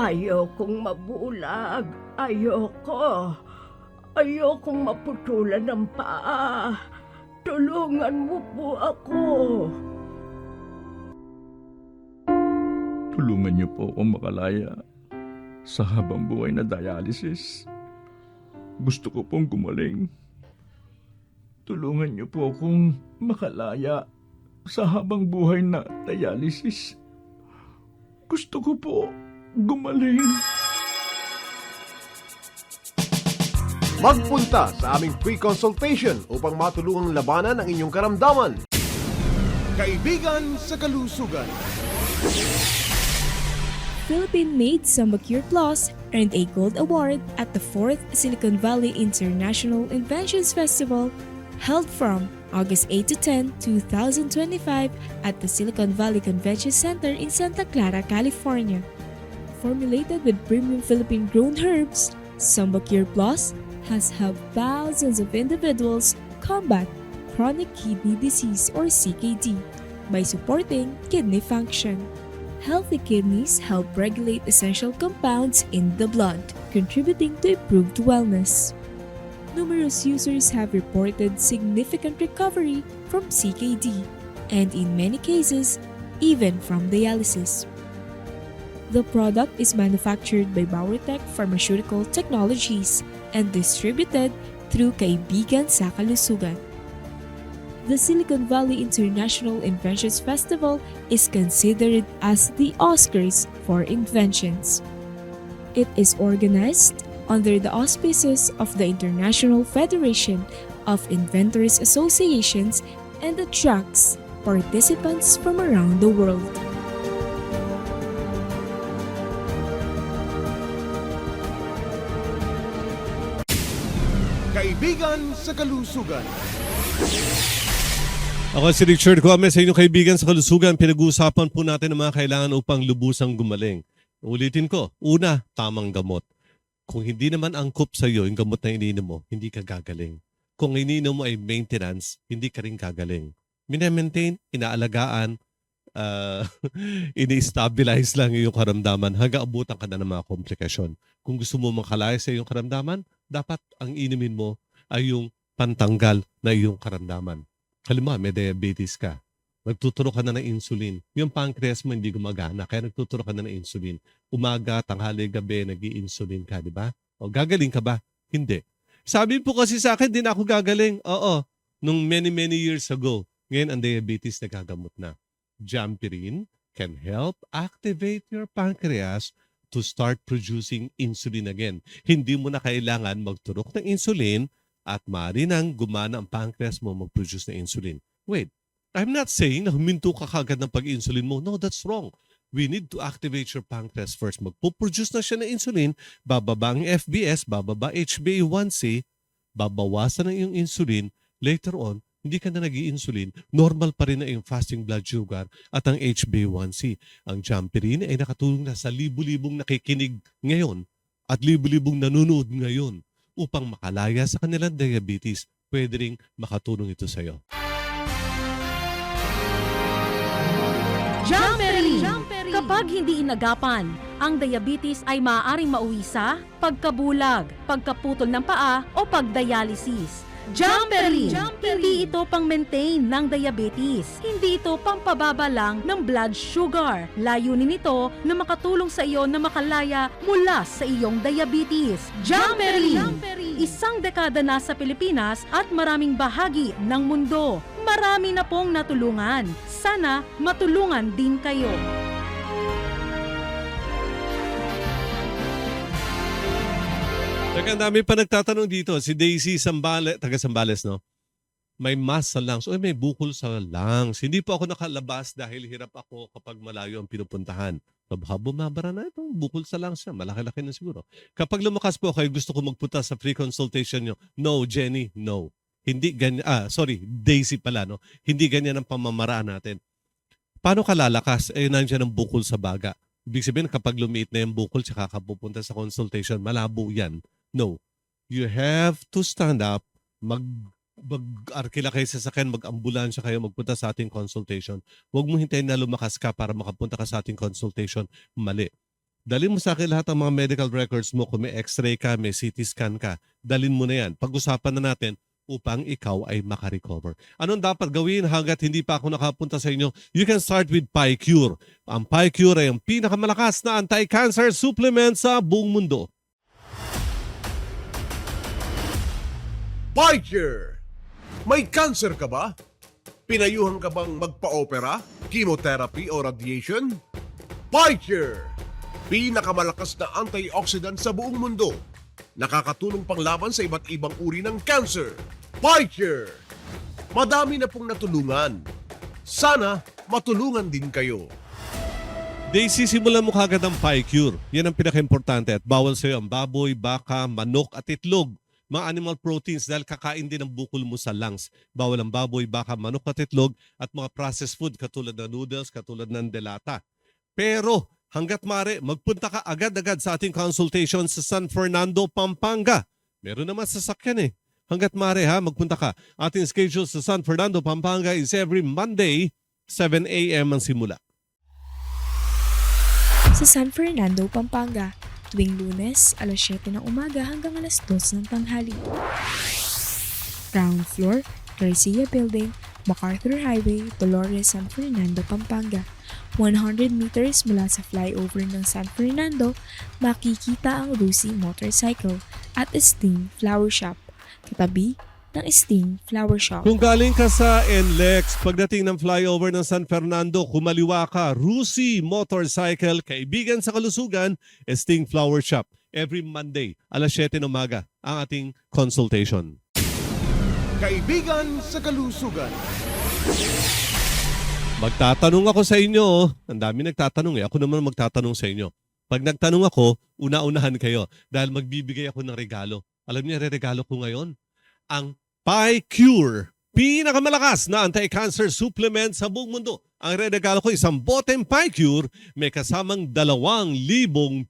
Ayokong mabulag. Ayokong maputulan ng paa. Tulungan mo po ako. Tulungan niyo po ako makalaya sa habang buhay na dialysis. Gusto ko pong gumaling. Tulungan niyo po akong makalaya sa habang buhay na dialysis. Gusto ko po gumaling. Magpunta sa aming free consultation upang matulungang labanan ang inyong karamdaman. Kaibigan sa Kalusugan. Philippine-made Sambacure Plus earned a Gold Award at the 4th Silicon Valley International Inventions Festival held from August 8 to 10, 2025 at the Silicon Valley Convention Center in Santa Clara, California. Formulated with premium Philippine-grown herbs, Sambacure Plus has helped thousands of individuals combat chronic kidney disease or CKD by supporting kidney function. Healthy kidneys help regulate essential compounds in the blood, contributing to improved wellness. Numerous users have reported significant recovery from CKD, and in many cases, even from dialysis. The product is manufactured by Bauertech Pharmaceutical Technologies and distributed through Kaibigan sa Kalusugan. The Silicon Valley International Inventions Festival is considered as the Oscars for inventions. It is organized under the auspices of the International Federation of Inventors Associations and attracts participants from around the world. Kaibigan sa Kalusugan. Ako si Richard Gomez, sa inyong kaibigan sa Kalusugan. Pinag-uusapan po natin ang mga kailangan upang lubusang gumaling. Ulitin ko, una, tamang gamot. Kung hindi naman angkop sa iyo yung gamot na iniinom mo, hindi ka gagaling. Kung iniinom mo ay maintenance, hindi ka rin gagaling. Minamaintain, inaalagaan, ini-stabilize lang yung karamdaman hanggang abutan ka na ng mga komplikasyon. Kung gusto mo makalaya sa iyong karamdaman, dapat ang inumin mo ay yung pantanggal na iyong karamdaman. Halimbawa, may diabetes ka. Nagtuturo ka na ng insulin. Yung pancreas mo hindi gumagana, kaya nagtuturo ka na ng insulin. Umaga, tanghali, gabi, nag-i-insulin ka, di ba? O, gagaling ka ba? Hindi. Sabi po kasi sa akin, di na ako gagaling. Oo, nung many years ago. Ngayon, ang diabetes nagagamot na. Jampirin can help activate your pancreas to start producing insulin again. Hindi mo na kailangan magturok ng insulin at maaari nang gumana ang pancreas mo mag-produce ng insulin. Wait, I'm not saying na huminto ka kagad ng pag-insulin mo. No, that's wrong. We need to activate your pancreas first. Magpo-produce na siya ng insulin, bababa ang FBS, bababa HbA1c, babawasan ang iyong insulin. Later on, hindi ka na nag-i-insulin, normal pa rin na yung fasting blood sugar at ang HbA1c. Ang Jampirin ay nakatulong na sa libu-libong nakikinig ngayon at libu-libong nanonood ngayon upang makalaya sa kanilang diabetes. Pwede ring makatulong ito sa iyo. Jamperin! Kapag hindi inagapan, ang diabetes ay maaaring mauwi sa pagkabulag, pagkaputol ng paa o pagdialysis. Jamperin! Hindi ito pang-maintain ng diabetes. Hindi ito pampababa lang ng blood sugar. Layunin nito na makatulong sa iyo na makalaya mula sa iyong diabetes. Jamperin! Isang dekada na sa Pilipinas at maraming bahagi ng mundo. Marami na pong natulungan. Sana matulungan din kayo. Ang dami pa nagtatanong dito. Si Daisy Sambales, taga Sambales, no? May mass sa lungs. May bukol sa lungs. Hindi po ako nakalabas dahil hirap ako kapag malayo ang pinupuntahan. Baka bumabara na itong bukol sa lungs niya. Malaki-laki na siguro. Kapag lumakas po kayo, gusto ko magpunta sa free consultation nyo. No, Jenny, no. Hindi ganyan. Daisy pala, no? Hindi ganyan ang pamamaraan natin. Paano ka lalakas? Nandiyan ang bukol sa baga. Ibig sabihin, kapag lumiit na yung bukol, tsaka ka pupunta sa consultation, malabo yan. No. You have to stand up, mag-arkila kayo sa sasakyan, mag-ambulansya kayo, magpunta sa ating consultation. Huwag mo hintayin na lumakas ka para makapunta ka sa ating consultation. Mali. Dalhin mo sa akin lahat ng mga medical records mo. Kung may x-ray ka, may CT scan ka, dalhin mo na yan. Pag-usapan na natin upang ikaw ay makarecover. Anong dapat gawin hanggat hindi pa ako nakapunta sa inyo? You can start with PyCure. Ang PyCure ay ang pinakamalakas na anti-cancer supplement sa buong mundo. PyCure! May cancer ka ba? Pinayuhan ka bang magpa-opera, chemotherapy o radiation? PyCure! Pinakamalakas na antioxidant sa buong mundo. Nakakatulong panglaban sa iba't ibang uri ng cancer. PyCure! Madami na pong natulungan. Sana matulungan din kayo. Daisy, simulan mo kagad ang PyCure. Yan ang pinaka-importante at bawal sa iyo ang baboy, baka, manok at itlog. Mga animal proteins dahil kakain din ang bukol mo sa lungs. Bawal ang baboy, baka, manok at itlog at mga processed food katulad ng noodles, katulad ng delata. Pero hanggat maaari, magpunta ka agad-agad sa ating consultation sa San Fernando, Pampanga. Meron naman sasakyan eh. Hanggat maaari magpunta ka. Ating schedule sa San Fernando, Pampanga is every Monday, 7 a.m. ang simula. Sa San Fernando, Pampanga, tuwing Lunes, alas 7 ng umaga hanggang alas 2 ng tanghali. Ground floor, Garcia Building, MacArthur Highway, Dolores, San Fernando, Pampanga. 100 meters mula sa flyover ng San Fernando, makikita ang Rusi Motorcycle at Sting Flower Shop, katabi ng Sting Flower Shop. Kung galing ka sa NLEX, pagdating ng flyover ng San Fernando, kumaliwa ka, Rusi Motorcycle, kaibigan sa kalusugan, Sting Flower Shop. Every Monday, alas 7 ng umaga, ang ating consultation. Kaibigan sa kalusugan. Magtatanong ako sa inyo. Ang dami nagtatanong eh. Ako naman magtatanong sa inyo. Pag nagtanong ako, una-unahan kayo dahil magbibigay ako ng regalo. Alam niyo, re-regalo ko ngayon? Ang PyCure. Pinakamalakas na anti-cancer supplement sa buong mundo. Ang re-regalo ko, isang boteng PyCure, may kasamang 2,000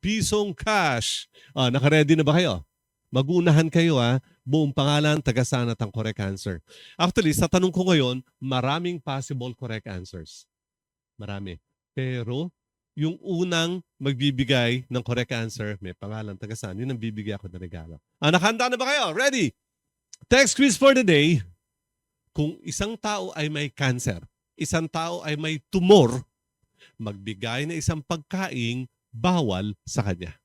pisong cash. Naka-ready na ba kayo? Mag-uunahan kayo buong pangalan, taga-saan at ang correct answer. Actually, sa tanong ko ngayon, maraming possible correct answers. Marami. Pero, yung unang magbibigay ng correct answer, may pangalan, taga-saan, yun ang bibigay ako ng regalo. Nakahanda na ba kayo? Ready? Text quiz for the day. Kung isang tao ay may cancer, isang tao ay may tumor, magbigay na isang pagkaing bawal sa kanya.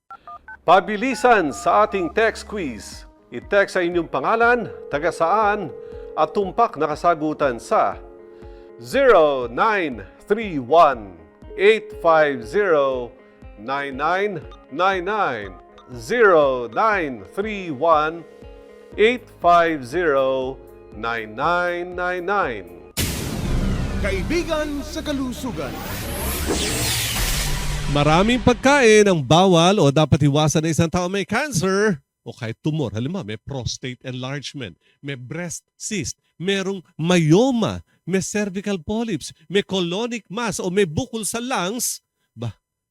Pabilisan sa ating text quiz. I-text sa inyong pangalan, taga saan, at tumpak na kasagutan sa 0931-850-9999. 0931-850-9999. Kaibigan sa kalusugan. Maraming pagkain ang bawal o dapat iwasan na isang tao may cancer o kahit tumor. Halimbawa, may prostate enlargement, may breast cyst, merong myoma, may cervical polyps, may colonic mass o may bukol sa lungs.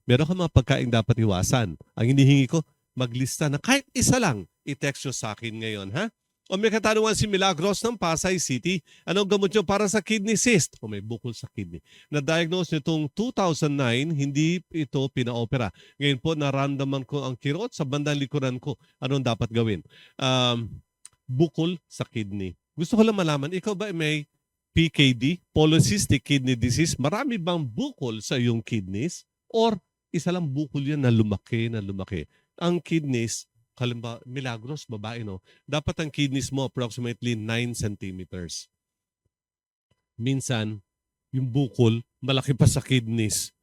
Meron ka mga pagkain dapat iwasan. Ang hinihingi ko, maglista na kahit isa lang. I-text nyo sa akin ngayon, ha? O may katanungan si Milagros ng Pasay City, anong gamot nyo para sa kidney cyst? O may bukol sa kidney. Na-diagnose nitong 2009, hindi ito pina-opera. Ngayon po, naramdaman ko ang kirot sa bandang likuran ko. Anong dapat gawin? Bukol sa kidney. Gusto ko lang malaman, ikaw ba may PKD, polycystic kidney disease? Marami bang bukol sa iyong kidneys? Or isa lang bukol yan na lumaki? Ang kidneys, halimbawa, Milagros, babae, no? Dapat ang kidneys mo approximately 9 centimeters. minsan, yung bukol, malaki pa sa kidneys.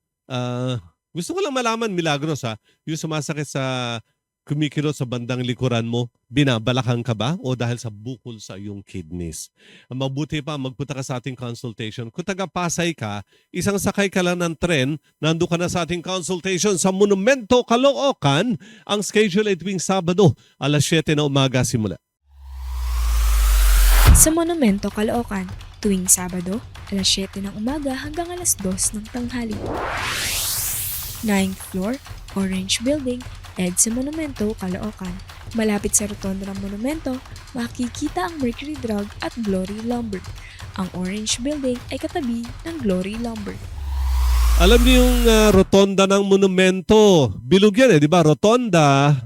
Gusto ko lang malaman, Milagros yung sumasakit sa kumikilot sa bandang likuran mo, binabalakang ka ba o dahil sa bukol sa iyong kidneys? Mabuti pa, magpunta ka sa ating consultation. Kung taga-Pasay ka, isang sakay ka lang ng tren, nandun ka na sa ating consultation sa Monumento, Caloocan. Ang schedule ay tuwing Sabado, alas 7 na umaga simula. Sa Monumento, Caloocan, tuwing Sabado, alas 7 ng umaga hanggang alas 2 ng tanghali. 9th floor, Orange Building, EDSA Monumento, Caloocan. Malapit sa rotonda ng monumento, makikita ang Mercury Drug at Glory Lumber. Ang Orange Building ay katabi ng Glory Lumber. Alam niyo yung rotonda ng monumento. Bilog yan di ba? Rotonda.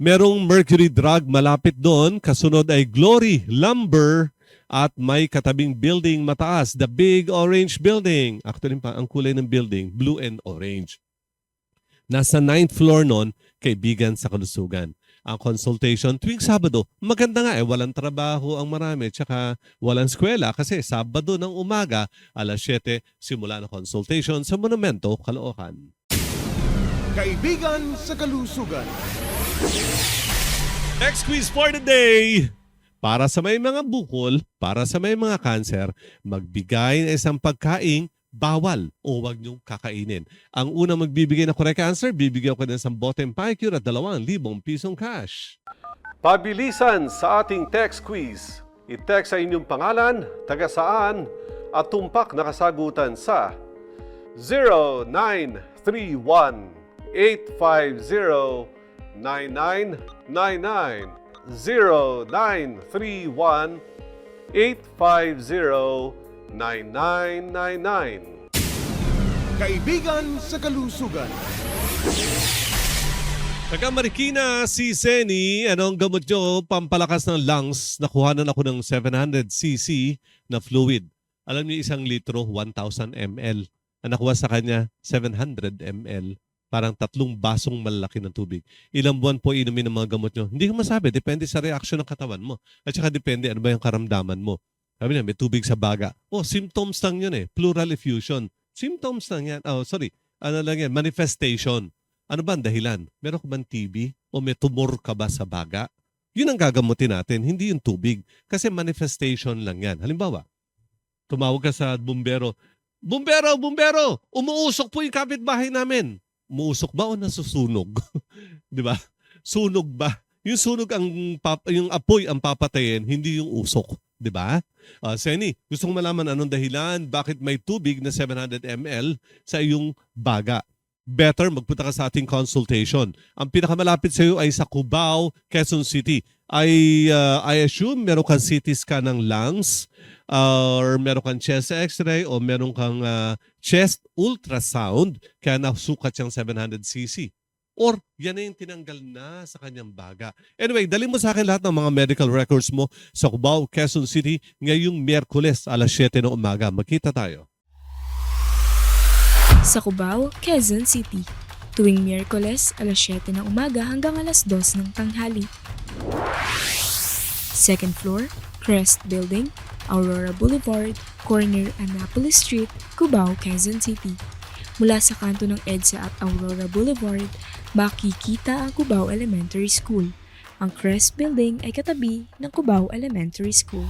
Merong Mercury Drug malapit doon. Kasunod ay Glory Lumber. At may katabing building mataas. The Big Orange Building. Actually, ang kulay ng building, blue and orange. Nasa 9th floor noon, Kaibigan sa Kalusugan. Ang consultation tuwing Sabado, maganda nga walang trabaho ang marami, tsaka walang eskwela kasi Sabado ng umaga, alas 7, simula na consultation sa Monumento, Caloocan. Kaibigan sa Kalusugan. Next quiz for the day! Para sa may mga bukol, para sa may mga cancer, magbigay ng isang pagkaing bawal o wag niyong kakainin. Ang unang magbibigay na correct answer, bibigyan ko ng isang boteng Picure at 2,000 pisong cash. Pabilisan sa ating text quiz. I-text sa inyong pangalan, taga saan, at tumpak na kasagutan sa 0931-850-9999. 0931-850-9999. Kaibigan sa Kalusugan. Taga Marikina, si Seni, anong gamot nyo pampalakas ng lungs? Nakuhanan ako ng 700cc na fluid. Alam niyo, 1 litro, 1,000 ml. Ang nakuha sa kanya, 700 ml. Parang 3 basong malaki ng tubig. Ilang buwan po inumin ng mga gamot nyo? Hindi ko masabi. Depende sa reaksyon ng katawan mo. At saka depende ano ba yung karamdaman mo. Sabi niya, may tubig sa baga. Symptoms lang yun Pleural effusion. Symptoms lang yan. Ano lang yan? Manifestation. Ano ba ang dahilan? Meron ka bang TB? O may tumor ka ba sa baga? Yun ang gagamutin natin, hindi yung tubig. Kasi manifestation lang yan. Halimbawa, tumawag ka sa bumbero. Bumbero! Bumbero! Umuusok po yung kapitbahay namin. Umuusok ba o nasusunog? Di ba? Sunog ba? Yung sunog yung apoy ang papatayin, hindi yung usok. Di ba? Seni, gusto kong malaman anong dahilan, bakit may tubig na 700 ml sa iyong baga. Better magpunta ka sa ating consultation. Ang pinakamalapit sa iyo ay sa Cubao, Quezon City. I assume meron kang CT scan ng lungs, or meron kang chest x-ray, o meron kang chest ultrasound, kaya nasukat siyang 700cc. Or yan na yung tinanggal na sa kanyang baga. Anyway, dali mo sa akin lahat ng mga medical records mo sa Cubao, Quezon City ngayong Miyerkules, alas 7 ng umaga. Magkita tayo. Sa Cubao, Quezon City, tuwing Miyerkules, alas 7 ng umaga hanggang alas 2 ng tanghali. 2nd floor, Crest Building, Aurora Boulevard, corner Annapolis Street, Cubao, Quezon City. Mula sa kanto ng EDSA at Aurora Boulevard, makikita ang Cubao Elementary School. Ang Crest Building ay katabi ng Cubao Elementary School.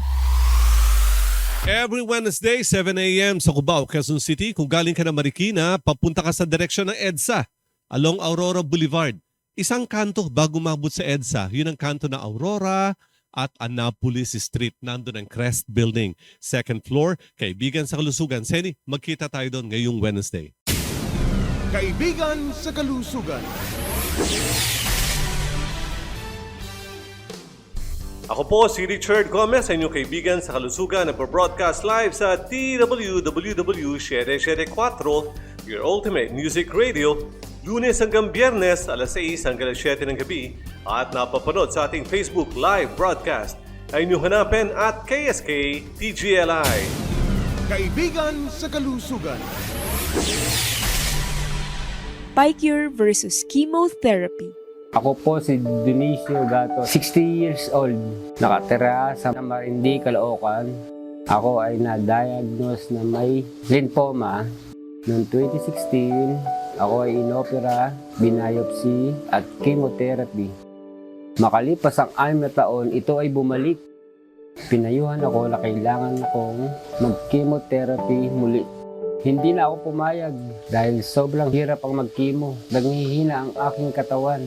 Every Wednesday, 7 a.m. sa Cubao, Quezon City. Kung galing ka na Marikina, papunta ka sa direksyon ng EDSA along Aurora Boulevard. Isang kanto bago mabot sa EDSA. Yun ang kanto na Aurora at Annapolis Street. Nandun ang Crest Building. 2nd floor, Kaibigan sa Kalusugan. Seni, magkita tayo doon ngayong Wednesday. Kaibigan sa Kalusugan. Ako po si Richard Gomez, sa inyong kaibigan sa Kalusugan, nagpo-broadcast live sa TWWW 774, your ultimate music radio, Lunes hanggang Biyernes, alas 6 hanggang alas 7 ng gabi, at napapanood sa ating Facebook live broadcast. Ay inyong hanapin at KSK TGLI. Kaibigan sa Kalusugan. Picure versus chemotherapy. Ako po si Dionisio Gato, 60 years old. Nakatira sa Marindi, Caloocan. Ako ay na-diagnose na may lymphoma. Noong 2016, ako ay inopera, binayopsi at chemotherapy. Makalipas ang 6 na taon, ito ay bumalik. Pinayuhan ako na kailangan kong mag-chemotherapy muli. Hindi na ako pumayag dahil sobrang hirap ang mag-chemo. Nanghihina ang aking katawan.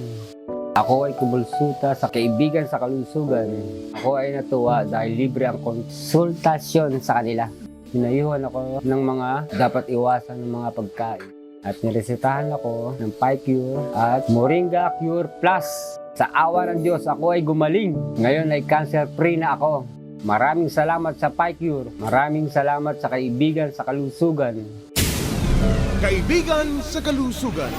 Ako ay kumbulsuta sa kaibigan sa kalusugan. Ako ay natuwa dahil libre ang konsultasyon sa kanila. Pinayuhan ako ng mga dapat iwasan ng mga pagkain. At niresetahan ako ng PyCure at Moringa Cure Plus. Sa awa ng Diyos, ako ay gumaling. Ngayon ay cancer-free na ako. Maraming salamat sa PyCure. Maraming salamat sa kaibigan sa kalusugan. Kaibigan sa kalusugan.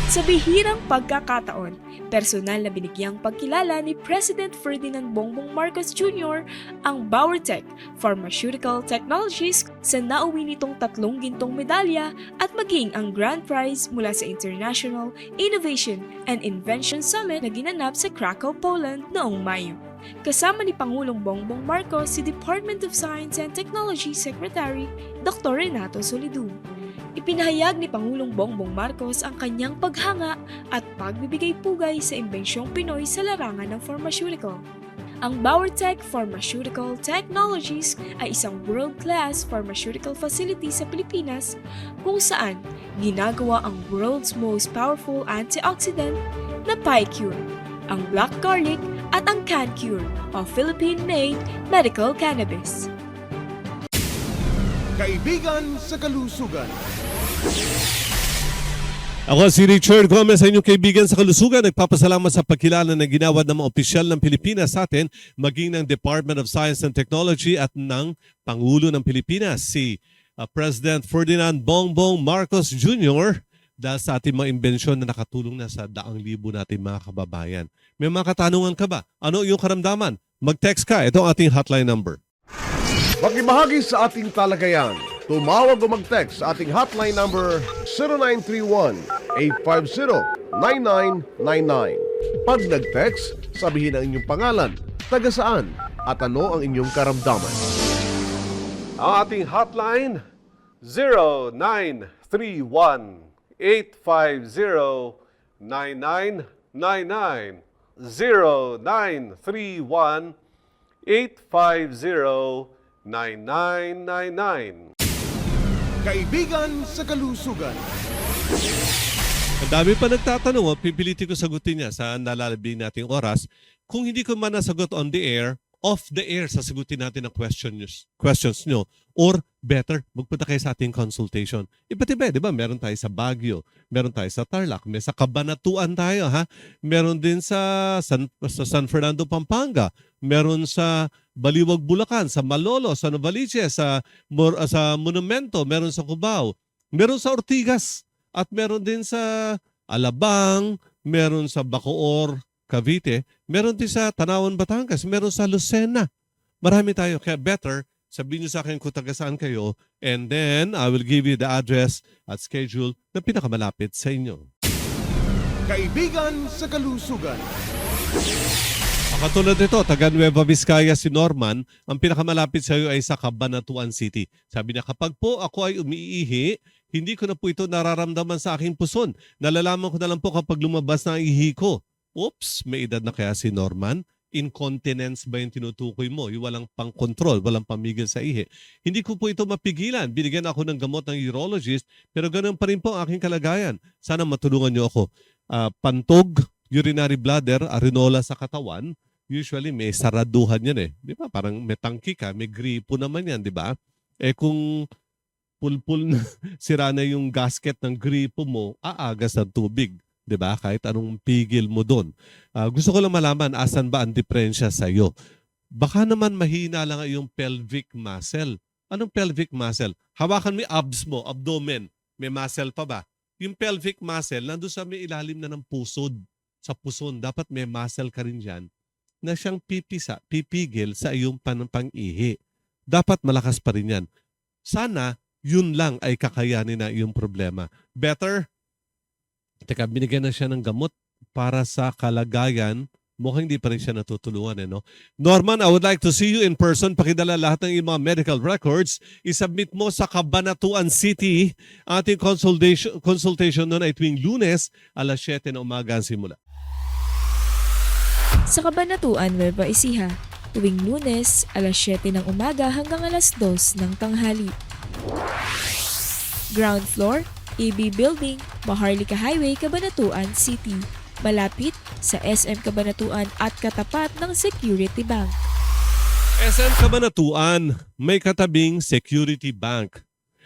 Sa bihirang pagkakataon, personal na binigyang pagkilala ni President Ferdinand Bongbong Marcos Jr. ang BauerTech Pharmaceutical Technologies sa nauwi nitong 3 gintong medalya at maging ang grand prize mula sa International Innovation and Invention Summit na ginanap sa Krakow, Poland noong Mayo. Kasama ni Pangulong Bongbong Marcos si Department of Science and Technology Secretary Dr. Renato Solidu. Ipinahayag ni Pangulong Bongbong Marcos ang kanyang paghanga at pagbibigay-pugay sa imbensyong Pinoy sa larangan ng pharmaceutical. Ang BauerTech Pharmaceutical Technologies ay isang world-class pharmaceutical facility sa Pilipinas kung saan ginagawa ang world's most powerful antioxidant na PyCure, ang black garlic at ang CanCure o Philippine-made medical cannabis. Kaibigan sa kalusugan. Ako si Richard Gomez, sa inyong kaibigan sa kalusugan. Nagpapasalamat sa pagkilala na ginawa ng mga opisyal ng Pilipinas sa atin, maging ng Department of Science and Technology at ng Pangulo ng Pilipinas, si President Ferdinand Bongbong Marcos Jr. dahil sa ating mga imbensyon na nakatulong na sa 100,000 natin mga kababayan. May mga katanungan ka ba? Ano yung karamdaman? Mag-text ka. Ito ang ating hotline number. Makibahagi sa ating talagayan. Tumawag o mag-text sa ating hotline number 0931-850-9999. Pag nag-text, sabihin ang inyong pangalan, taga saan, at ano ang inyong karamdaman. Ang ating hotline, 0931-850-9999. 0931-850-9999. Kaibigan sa kalusugan. Ang dami pa nagtatanong, pipilitin ko sagutin niya sa nalalabing nating oras. Kung hindi ko man nasagot on the air, off the air, sasagutin natin ang questions nyo. Or better, magpunta kayo sa ating consultation. Iba't iba, di ba? Meron tayo sa Baguio, meron tayo sa Tarlac, may sa Cabanatuan tayo, ha? Meron din sa San Fernando, Pampanga, meron sa Baliwag, Bulacan, sa Malolo, sa Novaliches, sa Monumento, meron sa Cubao, meron sa Ortigas, at meron din sa Alabang, meron sa Bacoor, Cavite, meron din sa Tanawan, Batangas, meron sa Lucena. Marami tayo. Kaya better, sabihin niyo sa akin kung taga saan kayo, and then I will give you the address at schedule na pinakamalapit sa inyo. Kaibigan sa kalusugan. Katulad nito, taga Nueva Vizcaya si Norman, ang pinakamalapit sa iyo ay sa Cabanatuan City. Sabi niya, kapag po ako ay umiihi, hindi ko na po ito nararamdaman sa aking puson. Nalalaman ko na lang po kapag lumabas na ang ihi ko. Oops, may edad na kaya si Norman? Incontinence ba yung tinutukoy mo? Yung walang pang-control, walang pamigil sa ihi. Hindi ko po ito mapigilan. Binigyan ako ng gamot ng urologist, pero ganun pa rin po ang aking kalagayan. Sana matulungan niyo ako. Pantog, urinary bladder, arenola sa katawan, usually may saraduhan yan eh. Di ba? Parang may tangki ka, may gripo naman yan, di ba? Eh kung pulpul na sira na yung gasket ng gripo mo, aagas ng tubig. 'Di ba? Kahit anong pigil mo doon. Gusto ko lang malaman, asan ba ang diferensya sa iyo? Baka naman mahina lang yung pelvic muscle. Anong pelvic muscle? Hawakan mo yung abs mo, abdomen. May muscle pa ba? Yung pelvic muscle, nandun sa may ilalim na ng pusod. Sa puson, dapat may muscle ka rin dyan na siyang pipigil sa iyong pang-ihi. Dapat malakas pa rin yan. Sana, yun lang ay kakayanin na yung problema. Better, binigyan na siya ng gamot para sa kalagayan mukhang hindi pa rin siya natutulungan. No? Norman, I would like to see you in person. Pakidala lahat ng iyong mga medical records. I-submit mo sa Cabanatuan City. Ating consultation noon ay tuwing Lunes, alas 7 ng umaga ang simula. Sa Cabanatuan, Nueva Ecija, tuwing Lunes, alas 7 ng umaga hanggang alas 2 ng tanghali. Ground floor, AB Building, Maharlika Highway, Cabanatuan City. Malapit sa SM Cabanatuan at katapat ng Security Bank. SM Cabanatuan, may katabing Security Bank.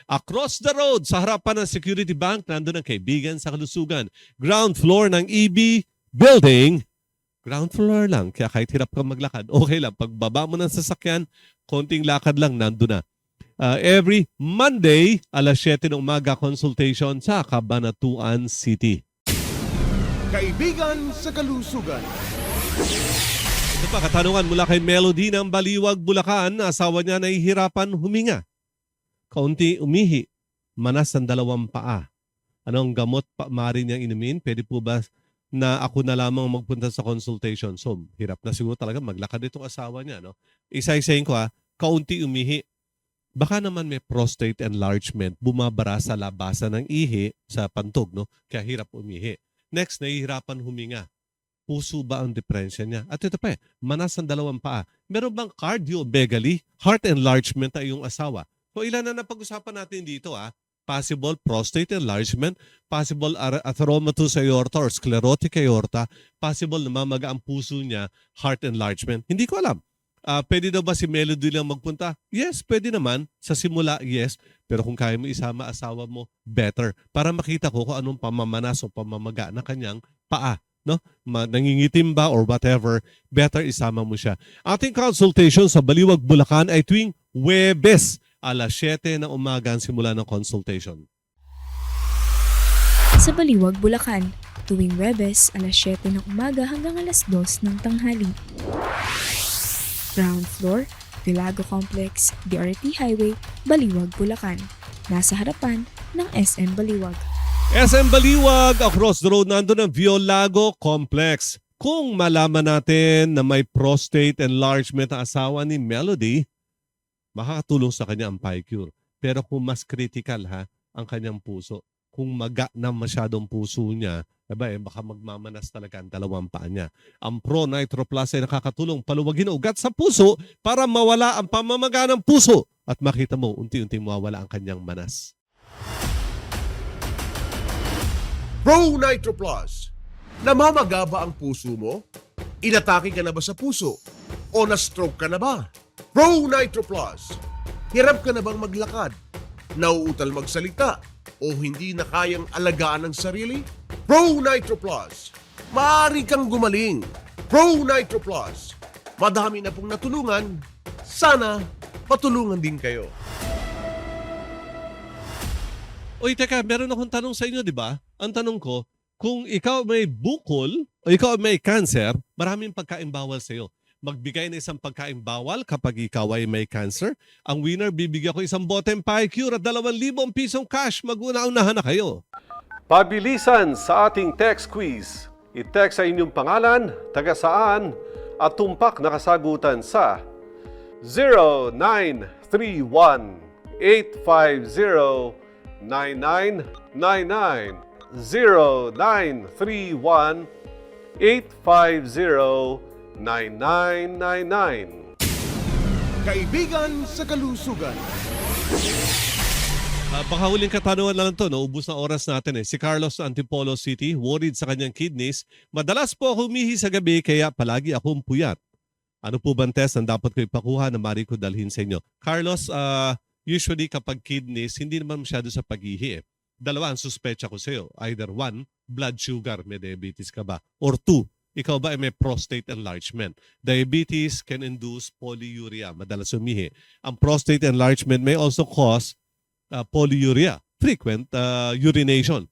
Across the road, sa harapan ng Security Bank, nandun ang Kaibigan sa Kalusugan. Ground floor ng EB Building. Ground floor lang, kaya kahit hirap kang maglakad, okay lang. Pagbaba mo ng sasakyan, konting lakad lang, nandun na. Every Monday, alas 7 ng umaga, consultation sa Cabanatuan City. Kaibigan sa Kalusugan. Ito pa, katanungan mula kay Melody ng Baliwag, Bulacan. Asawa niya nahihirapan huminga. Kaunti umihi. Manas ang 2 paa. Anong gamot pa maaari niyang inumin? Pwede po ba na ako na lamang magpunta sa consultation? So, hirap na siguro talaga maglakad itong asawa niya. No? Isa-isayin ko kaunti umihi. Baka naman may prostate enlargement, bumabara sa labasan ng ihi sa pantog, no? Kaya hirap umihi. Next, nahihirapan huminga. Puso ba ang depresya niya? At ito pa manas ang 2 paa. Meron bang cardiomegaly, heart enlargement ay yung asawa? So ilan na napag-usapan natin dito Possible prostate enlargement, possible atheromatoous aorta or sclerotic aorta, possible namamaga ang puso niya, heart enlargement. Hindi ko alam. Pwede daw ba si Melody lang magpunta? Yes, pwede naman. Sa simula, yes. Pero kung kaya mo isama asawa mo, better. Para makita ko kung anong pamamanas o pamamaga na kanyang paa. No? Nangingitim ba or whatever, better isama mo siya. Ating consultation sa Baliwag, Bulacan ay tuwing Huwebes, alas 7 ng umaga ang simula ng consultation. Sa Baliwag, Bulacan, tuwing Huwebes, alas 7 ng umaga hanggang alas 2 ng tanghali. Ground floor, Vilago Complex, DRT Highway, Baliwag, Bulacan. Nasa harapan ng SM Baliwag. SM Baliwag, across the road, nandun ang Violago Complex. Kung malaman natin na may prostate enlargement ang asawa ni Melody, makakatulong sa kanya ang PiCure. Pero kung mas critical ang kanyang puso, kung maga na masyadong puso niya, baka magmamanas talaga ang 2 paa niya. Ang Pro Nitro Plus ay nakakatulong paluwagin ang ugat sa puso para mawala ang pamamaga ng puso at makita mo unti-unting mawawala ang kanyang manas. Pro Nitro Plus. Namamaga ba ang puso mo? Inatake ka na ba sa puso? O na-stroke ka na ba? Pro Nitro Plus. Hirap ka na bang maglakad? Nauutal magsalita? O hindi na kayang alagaan ang sarili? Pro Nitro Plus. Maaari kang gumaling. Pro Nitro Plus. Madami na pong natulungan. Sana patulungan din kayo. Uy, teka, meron akong tanong sa inyo, di ba? Ang tanong ko, kung ikaw may bukol o ikaw may cancer, maraming pagkain bawal sa iyo. Magbigay na isang pagkain bawal kapag ikaw ay may cancer. Ang winner, bibigyan ko isang boteng PiCure at 2,000 pisong cash. Mag-una-unahan na kayo. Pabilisan sa ating text quiz. I-text sa inyong pangalan, taga saan, at tumpak na kasagutan sa 0931-850-9999 0931-850-9999. Kaibigan sa Kalusugan. Baka huling katanungan lang to, ubus na oras natin Si Carlos sa Antipolo City, worried sa kanyang kidneys. Madalas po ako humihi sa gabi kaya palagi akong puyat. Ano po bang test ang dapat ko ipakuha na mari ko dalhin sa inyo? Carlos, usually kapag kidneys, hindi naman masyado sa pag-ihi 2 ang suspecha ko sa iyo. Either 1, blood sugar, may diabetes ka ba? Or 2, ikaw ba ay may prostate enlargement? Diabetes can induce polyuria, madalas humihi. Ang prostate enlargement may also cause polyuria, frequent urination.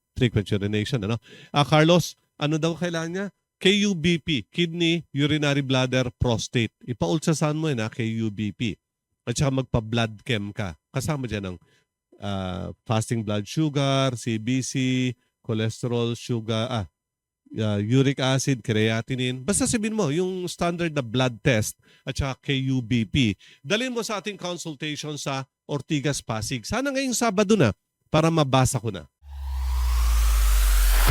Ano? Carlos, ano daw kailangan niya? KUBP, kidney, urinary bladder, prostate. Ipa-ultrasound mo KUBP. At saka magpa-blood chem ka. Kasama dyan ang fasting blood sugar, CBC, cholesterol, sugar, uric acid, creatinine. Basta sabihin mo, yung standard na blood test at saka KUBP. Dalhin mo sa ating consultation sa Ortigas, Pasig. Sana ngayong Sabado na para mabasa ko na.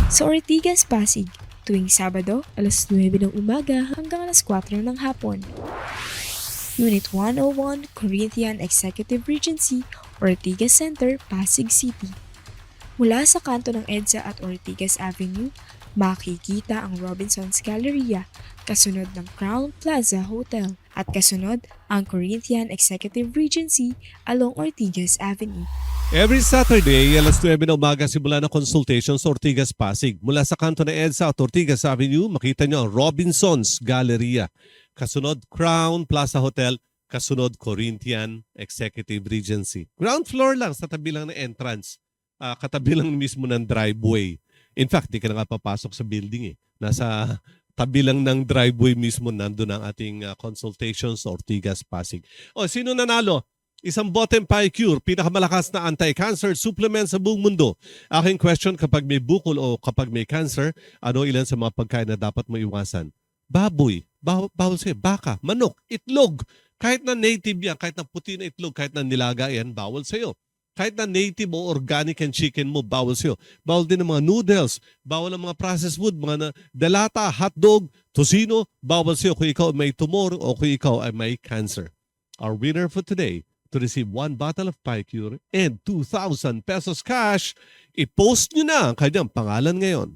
Sa Ortigas, Pasig, tuwing Sabado, alas 9 ng umaga hanggang alas 4 ng hapon. Unit 101, Corinthian Executive Regency, Ortigas Center, Pasig City. Mula sa kanto ng EDSA at Ortigas Avenue, makikita ang Robinson's Galleria, kasunod ng Crown Plaza Hotel, at kasunod ang Corinthian Executive Regency along Ortigas Avenue. Every Saturday, alas 9 na umaga simula na consultation sa Ortigas, Pasig. Mula sa kanto ng EDSA at Ortigas Avenue, makita nyo ang Robinson's Galleria, kasunod Crown Plaza Hotel, kasunod Corinthian Executive Regency. Ground floor lang, sa tabi lang ng entrance. Katabi lang mismo ng driveway. In fact, di ka na nga papasok sa building eh. Nasa tabi lang ng driveway mismo nandun ang ating consultation sa Ortigas, Pasig. O, sino nanalo? Isang Botem Pie Cure, pinakamalakas na anti-cancer supplement sa buong mundo. Aking question, kapag may bukol o kapag may cancer, ano ilan sa mga pagkain na dapat mo iwasan? Baboy, bawal sa'yo, baka, manok, itlog. Kahit na native yan, kahit na puti na itlog, kahit na nilaga yan, bawal sa'yo. Kahit na native o organic and chicken mo, bawal sa'yo. Bawal din ang mga noodles, bawal ang mga processed food, mga delata, hotdog, tocino, bawal sa'yo kung ikaw ay may tumor o kung ikaw ay may cancer. Our winner for today to receive 1 bottle of Pie Cure and 2,000 pesos cash, i-post nyo na ang kanyang pangalan ngayon.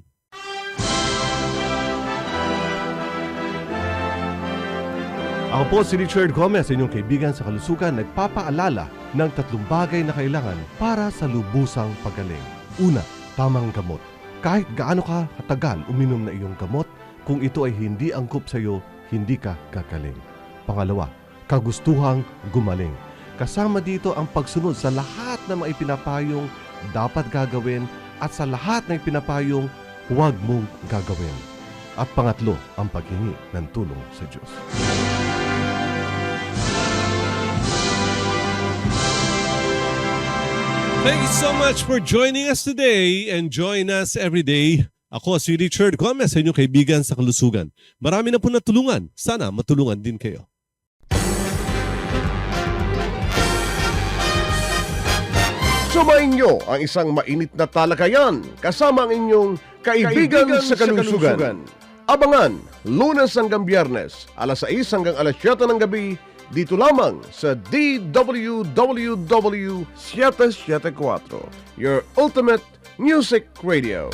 Ako po si Richard Gomez, inyong kaibigan sa kalusugan, nagpapaalala ng 3 bagay na kailangan para sa lubusang pagaling. Una, tamang gamot. Kahit gaano ka katagal uminom na iyong gamot, kung ito ay hindi angkop sa iyo, hindi ka gagaling. Pangalawa, kagustuhang gumaling. Kasama dito ang pagsunod sa lahat ng mga ipinapayong dapat gagawin at sa lahat ng ipinapayong huwag mong gagawin. At pangatlo, ang paghingi ng tulong sa Diyos. Thank you so much for joining us today and join us every day. Ako si Richard Gomez, sa inyong kaibigan sa kalusugan. Marami na po natulungan. Sana matulungan din kayo. Sumayin nyo ang isang mainit na talakayan kasama ang inyong kaibigan sa kalusugan. Abangan, Lunes hanggang Biyernes, alas 6 hanggang alas 7 ng gabi, dito lamang sa DWWW 774, your ultimate music radio.